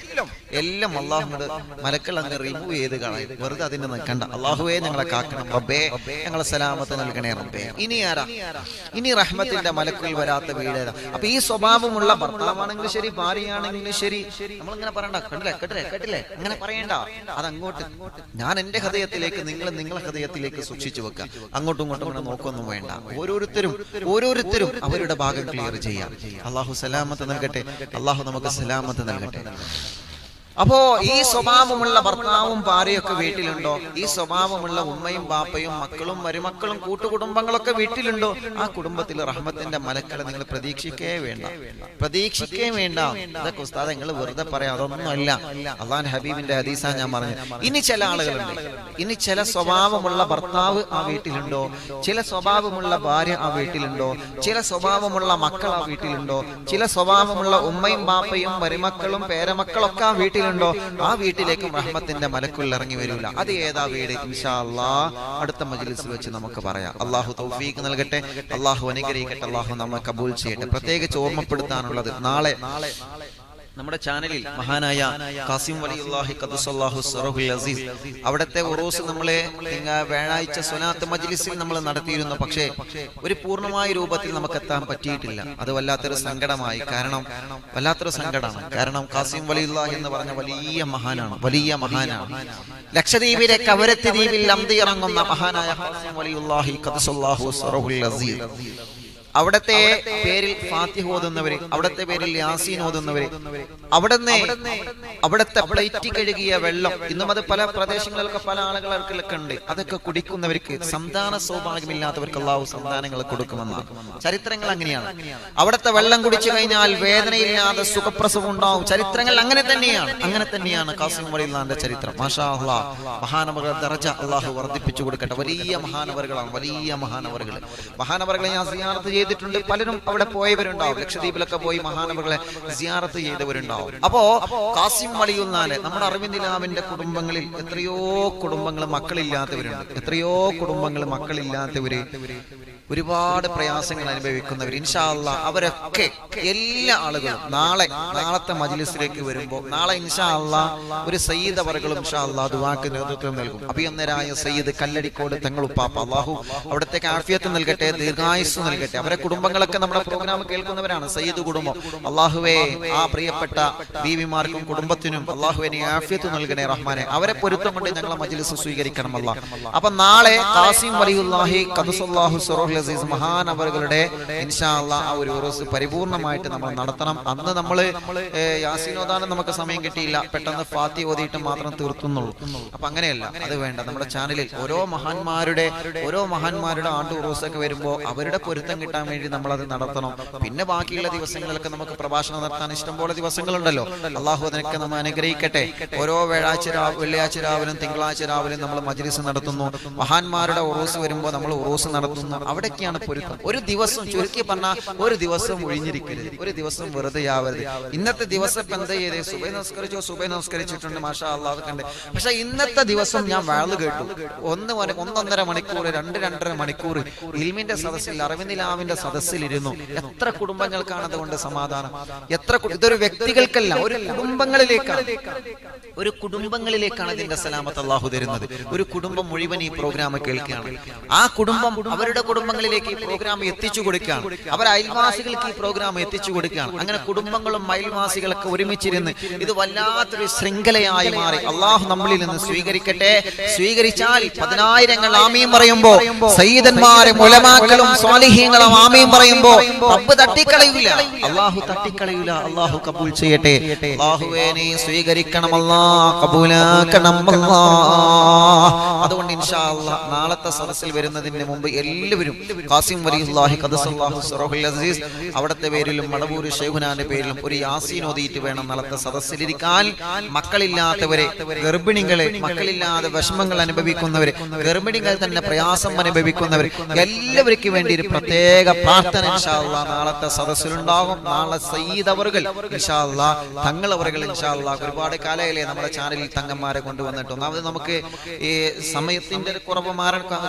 എല്ലാം അല്ലാഹുവിന്റെ മലക്കൾ അങ്ങ് റിമൂവ് ചെയ്ത് കളയും. വെറുതെ അതിന് നിൽക്കണ്ട. അല്ലാഹുവേ, ഞങ്ങളെ കാക്കണം റബ്ബേ. ഞങ്ങളെ സലാമത്ത് നൽകണേ റബ്ബേ. ഇനി ആരാ? ഇനി റഹ്മത്തിന്റെ മലക്കുകൾ വരാത്ത വീടേതാ? അപ്പൊ ഈ സ്വഭാവമുള്ള ഭർത്താവാണെങ്കിലും ശരി, ഭാര്യയാണെങ്കിലും ശരി, നമ്മളിങ്ങനെ പറയണ്ട. കേട്ടില്ലേ അങ്ങനെ പറയണ്ട. അതങ്ങോട്ട് ഞാൻ എന്റെ ഹൃദയത്തിലേക്ക്, നിങ്ങൾ നിങ്ങളെ ഹൃദയത്തിലേക്ക് സൂക്ഷിച്ചു വെക്കുക. അങ്ങോട്ടും ഇങ്ങോട്ടും ഇങ്ങനെ നോക്കൊന്നും വേണ്ട. ഓരോരുത്തരും അവരുടെ ഭാഗം ക്ലിയർ ചെയ്യാം. അല്ലാഹു സലാമത്ത് നൽകട്ടെ. അല്ലാഹു നമുക്ക് സലാമത്ത് നൽകട്ടെ. അപ്പോ ഈ സ്വഭാവമുള്ള ഭർത്താവും ഭാര്യയൊക്കെ വീട്ടിലുണ്ടോ? ഈ സ്വഭാവമുള്ള ഉമ്മയും ബാപ്പയും മക്കളും മരുമക്കളും കൂട്ടുകുടുംബങ്ങളൊക്കെ വീട്ടിലുണ്ടോ? ആ കുടുംബത്തിൽ റഹ്മത്തിന്റെ മലക്കളെ നിങ്ങൾ പ്രതീക്ഷിക്കേ വേണ്ട. ഇതൊക്കെ ഉസ്താദ് നിങ്ങൾ വെറുതെ പറയാം, അതൊന്നും അല്ല. അള്ളാഹുവിന്റെ ഹബീബിന്റെ ഹദീസാ ഞാൻ പറഞ്ഞു. ഇനി ചില ആളുകളുണ്ട്, ഇനി ചില സ്വഭാവമുള്ള ഭർത്താവ് ആ വീട്ടിലുണ്ടോ? ചില സ്വഭാവമുള്ള ഭാര്യ ആ വീട്ടിലുണ്ടോ? ചില സ്വഭാവമുള്ള മക്കൾ ആ വീട്ടിലുണ്ടോ? ചില സ്വഭാവമുള്ള ഉമ്മയും ബാപ്പയും മരുമക്കളും പേരമക്കളൊക്കെ ആ വീട്ടിൽ ണ്ടോ? ആ വീട്ടിലേക്കും റഹ്മത്തിന്റെ മലക്കുകൾ ഇറങ്ങി വരില്ല. അത് ഏതാ വീട്? ഇൻഷാ അല്ലാഹ് അടുത്ത മജ്ലിസിൽ വെച്ച് നമുക്ക് പറയാം. അല്ലാഹു തൗഫീഖ് നൽകട്ടെ. അല്ലാഹു അനുഗ്രഹിക്കട്ടെ. അല്ലാഹു നമ്മെ കബൂൽ ചെയ്യട്ടെ. പ്രത്യേകിച്ച് ഓർമ്മപ്പെടുത്താനുള്ളത്, നാളെ നമ്മുടെ ചാനലിൽ മഹാനായ ഖാസിം വലിയുല്ലാഹി ഖദ്ദസല്ലാഹു സിറഹുൽ അസീസ് അവിടുത്തെ ഉറൂസ് നമ്മളെ വ്യാഴാഴ്ച സ്വലാത്ത് മജ്ലിസിൽ നമ്മൾ നടത്തിയിരുന്നു. പക്ഷേ ഒരു പൂർണ്ണമായ രൂപത്തിൽ നമുക്ക് എത്താൻ പറ്റിയിട്ടില്ല. അത് വല്ലാത്തൊരു സങ്കടമായി. വല്ലാത്തൊരു സങ്കടമാണ്. കാരണം ഖാസിം വലിയുല്ലാഹി എന്ന് പറഞ്ഞ വലിയ മഹാനാണ്. ലക്ഷദ്വീപിലെ കവരത്തി ദ്വീപിൽ അന്തി ഇറങ്ങുന്ന മഹാനായ ഖാസിം വലിയുല്ലാഹി ഖദ്ദസല്ലാഹു സിറഹുൽ അസീസ് അവിടത്തെ പേരിൽ ഫാത്തിഹ ഓതുന്നവര്, അവിടത്തെ പേരിൽ യാസീൻ ഓതുന്നവര്, അവിടത്തെ പ്ലേറ്റ് കഴുകിയ വെള്ളം, ഇന്നും അത് പല പ്രദേശങ്ങളിലൊക്കെ പല ആളുകൾക്കൊക്കെ ഉണ്ട്, അതൊക്കെ കുടിക്കുന്നവർക്ക് സന്താന സൗഭാഗ്യമില്ലാത്തവർക്ക് അല്ലാഹു സന്താനങ്ങൾ കൊടുക്കുമെന്നാണ് ചരിത്രങ്ങൾ. അങ്ങനെയാണ്. അവിടത്തെ വെള്ളം കുടിച്ചു കഴിഞ്ഞാൽ വേദനയില്ലാതെ സുഖപ്രസവം ഉണ്ടാവും. ചരിത്രങ്ങൾ അങ്ങനെ തന്നെയാണ് ഖാസിം വലിയുള്ളാന്റെ ചരിത്രം. മാഷാ അല്ലാഹ്. മഹാനവറുകളുടെ ദറജ അല്ലാഹു വർദ്ധിപ്പിച്ചു കൊടുക്കട്ടെ. വലിയ മഹാനവറുകളാണ്, വലിയ മഹാനവറുകളെ ഞാൻ സിയാറത്ത് ചെയ്തിട്ടുണ്ട്. പലരും അവിടെ പോയവരുണ്ടാവും, ലക്ഷദ്വീപിലൊക്കെ പോയി മഹാനവറുകളെ സിയാറത്ത് ചെയ്തവരുണ്ടാവും. അപ്പോ ഖാസിം വലിയുള്ളാന്റെ നമ്മുടെ അരവിന്ദ് നിലാവിന്റെ കുടുംബങ്ങളിൽ എത്രയോ കുടുംബങ്ങൾ മക്കളില്ലാത്തവര്, ഒരുപാട് പ്രയാസങ്ങൾ അനുഭവിക്കുന്നവർ, ഇൻഷാ അല്ലാഹ് അവരൊക്കെ എല്ലാ ആളുകളും നാളത്തെ മജ്ലിസിലേക്ക് വരുമ്പോൾ നാളെ ഇൻഷാ അല്ലാഹ് ഒരു സയ്യിദ് അവറുകളും ഇൻഷാ അല്ലാഹ് ദുആക്ക് നേതൃത്വം നൽകും. അഭിയന്നരായ സയ്യിദ് കല്ലടിക്കോട് തങ്ങളുപ്പാപ്പ, അല്ലാഹു അവിടത്തേക്ക് ആഫിയത്ത് നൽകട്ടെ, ദീർഘായുസ് നൽകട്ടെ. അവരെ കുടുംബങ്ങളൊക്കെ നമ്മുടെ പ്രോഗ്രാം കേൾക്കുന്നവരാണ്, സയ്യിദ് കുടുംബം. അല്ലാഹുവേ ആ പ്രിയപ്പെട്ട ബീവിമാർക്കും കുടുംബത്തിനും അല്ലാഹുവേ നീ ആഫിയത്ത് നൽകണേ റഹ്മാനെ. അവരെ പൊരുത്തം കൊണ്ട് ഞങ്ങളെ മജ്ലിസ് സ്വീകരിക്കണം അല്ലാഹ്. അപ്പൊ നാളെ ഖാസിം വലിയുല്ലാഹി ഖദ്ദസല്ലാഹു സിറഹുൽ അസീസ് മഹാനവറുകളുടെ ഇൻഷാ അല്ലാഹ് ആ ഒരു ഉറൂസ് പരിപൂർണമായിട്ട് നമ്മൾ നടത്തണം. അന്ന് നമ്മൾ യാസീൻ ഓതാനും നമുക്ക് സമയം കിട്ടിയില്ല, പെട്ടെന്ന് ഫാത്തിഹ ഓതിയിട്ട് മാത്രം തീർത്തുന്നുള്ളൂ. അപ്പൊ അങ്ങനെയല്ല, അത് വേണ്ട. നമ്മുടെ ചാനലിൽ ഓരോ മഹാന്മാരുടെ ആണ്ട് ഉറൂസൊക്കെ വരുമ്പോൾ അവരുടെ പൊരുത്തം കിട്ടാൻ വേണ്ടി നമ്മൾ അത് നടത്തണം. പിന്നെ ബാക്കിയുള്ള ദിവസങ്ങളിലൊക്കെ നമുക്ക് പ്രഭാഷണം നടത്താൻ ഇഷ്ടംപോലെ ദിവസങ്ങളുണ്ടല്ലോ. അള്ളാഹു അതിനൊക്കെ നമ്മൾ അനുഗ്രഹിക്കട്ടെ. ഓരോ വെള്ളിയാഴ്ച രാവിലും തിങ്കളാഴ്ച രാവിലും നമ്മൾ മജ്ലിസ് നടത്തുന്നു. മഹാന്മാരുടെ ഉറൂസ് വരുമ്പോൾ നമ്മൾ ഉറൂസ് നടത്തുന്നു. അവിടേക്കാണ് പൊരുത്തം. ഒരു ദിവസം ചുരുക്കി പറഞ്ഞാൽ ഒരു ദിവസം ഒഴിഞ്ഞിരിക്കരുത്, ഒരു ദിവസം വെറുതെ ആവരുത്. ഇന്നത്തെ ദിവസം ഇപ്പം എന്താ ചെയ്തേ? സുബൈ നമസ്കരിച്ചിട്ടുണ്ട്, മാഷാ അല്ലാഹ് കണ്ട്. പക്ഷെ ഇന്നത്തെ ദിവസം ഞാൻ വാള് കേട്ടു, 1.5 മണിക്കൂർ 2.5 മണിക്കൂർ ഇൽമിന്റെ സദസ്സിൽ, അരവിന്ദ് നിലാവിന്റെ സദസ്സിലിരുന്നു. എത്ര കുടുംബങ്ങൾക്കാണ് അതുകൊണ്ട് സമാധാനം? ഇതൊരു വ്യക്തികൾക്കല്ല, ഒരു കുടുംബങ്ങളിലേക്കാണ് ഇതിന്റെ സലാമത്ത് അല്ലാഹു തരുന്നത്. ഒരു കുടുംബം മുഴുവൻ ഈ പ്രോഗ്രാം കേൾക്കുകയാണ്. ആ കുടുംബം അവരുടെ കുടുംബങ്ങളിലേക്ക് ഈ പ്രോഗ്രാം എത്തിച്ചു കൊടുക്കുകയാണ്. അവർ അയൽവാസികൾക്ക് ഈ പ്രോഗ്രാം എത്തിച്ചു കൊടുക്കുകയാണ്. അങ്ങനെ കുടുംബങ്ങളും അയൽവാസികളൊക്കെ ഒരുമിച്ചിരുന്ന് ഇത് വല്ലാത്തൊരു ശൃംഖലയായി മാറി. അള്ളാഹു നമ്മളിൽ നിന്ന് സ്വീകരിക്കട്ടെ. സ്വീകരിച്ചാൽ 10,000 ആമീൻ പറയുമ്പോ, സയ്യിദന്മാരും ഉലമാക്കളും സ്വാലിഹീങ്ങളും ആമീൻ പറയുമ്പോ റബ്ബ് തട്ടിക്കളയൂല, അള്ളാഹു തട്ടിക്കളയൂല. അള്ളാഹു കബൂൽ ചെയ്യട്ടെ. അള്ളാഹുവേ നീ സ്വീകരിക്കണം അല്ലാഹ്, കബൂലാക്കണം അല്ലാഹ്. അതുകൊണ്ട് ഇൻഷാ അല്ലാഹ് നാളത്തെ സദസ്സിൽ വരുന്നതിന് മുമ്പ് എല്ലാവരും ഖാസിം വലിയുല്ലാഹി ഖദ്ദസല്ലാഹു സിറഹുൽ അസീസ് അവിടത്തെ പേരിലും മടവൂര് ശൈഖുനാന്റെ പേരിലും ഒരു യാസീൻ ഓതിയിട്ട് വേണം നാളത്തെ സദസ്സിലിരിക്കാൻ. മക്കളില്ലാത്തവരെ, ഗർഭിണികളെ, മക്കളില്ലാതെ വിഷമങ്ങൾ അനുഭവിക്കുന്നവരെ, ഗർഭിണികൾ തന്നെ പ്രയാസം അനുഭവിക്കുന്നവർ എല്ലാവർക്കും വേണ്ടി ഒരു പ്രത്യേക പ്രാർത്ഥന ഇൻഷാ അല്ലാഹ് നാളത്തെ സദസ്സിലുണ്ടാകും. നാളെ സയ്യിദ് അവറുകൾ ഇൻഷാ അല്ലാഹ്, തങ്ങൾ അവറുകൾ ഇൻഷാ അല്ലാഹ് ഒരുപാട് കാലയിലെ നമ്മുടെ ചാനലിൽ തങ്ങന്മാരെ കൊണ്ടുവന്നിട്ട്, ഒന്നാമത് നമുക്ക് ഈ സമയത്തിന്റെ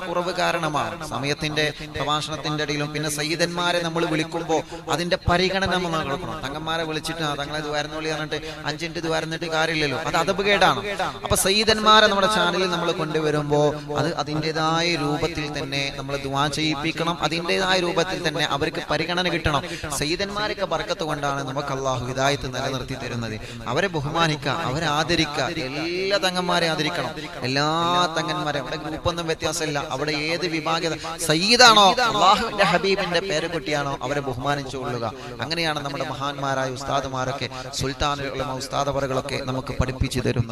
കുറവ് കാരണമാണ്, സമയത്തിന്റെ പ്രഭാഷണത്തിന്റെ ഇടയിലും പിന്നെ സയ്യിദന്മാരെ നമ്മൾ വിളിക്കുമ്പോൾ അതിന്റെ പരിഗണന നമ്മൾ കൊടുക്കണം. തങ്ങന്മാരെ വിളിച്ചിട്ട് തങ്ങളെ ഇത് വരുന്നോളി പറഞ്ഞിട്ട് 5 മിനിറ്റ് ഇത് വരുന്നിട്ട് കാര്യമില്ലല്ലോ, അത് അതപകേടാണ്. അപ്പൊ സയ്യിദന്മാരെ നമ്മുടെ ചാനലിൽ നമ്മൾ കൊണ്ടുവരുമ്പോൾ അത് അതിൻ്റെതായ രൂപത്തിൽ തന്നെ നമ്മൾ ദുആ ചെയ്യിപ്പിക്കണം. അതിൻ്റെതായ രൂപത്തിൽ തന്നെ അവർക്ക് പരിഗണന കിട്ടണം. സയ്യിദന്മാരൊക്കെ ബർക്കത്ത് കൊണ്ടാണ് നമുക്ക് അല്ലാഹു ഹിദായത്ത് നിലനിർത്തി തരുന്നത്. അവരെ ബഹുമാനിക്കുക, അവരെ ആദരിക്കുക. എല്ലാ തങ്ങന്മാരെ ആദരിക്കണം, എല്ലാ തങ്ങന്മാരെ. അവിടെ ഗ്രൂപ്പൊന്നും വ്യത്യാസമില്ല, അവിടെ ഏത് വിഭാഗത സയ്യിദാണോ, അല്ലാഹുവിന്റെ ഹബീബിന്റെ പേരക്കുട്ടിയാണോ അവരെ ബഹുമാനിച്ചു കൊള്ളുക. അങ്ങനെയാണ് നമ്മുടെ മഹാന്മാരായ ഉസ്താദുമാരൊക്കെ, സുൽത്താനുൽ ഉലമ ഉസ്താദ് അവറുകളൊക്കെ നമുക്ക് പഠിപ്പിച്ചു തരുന്നത്.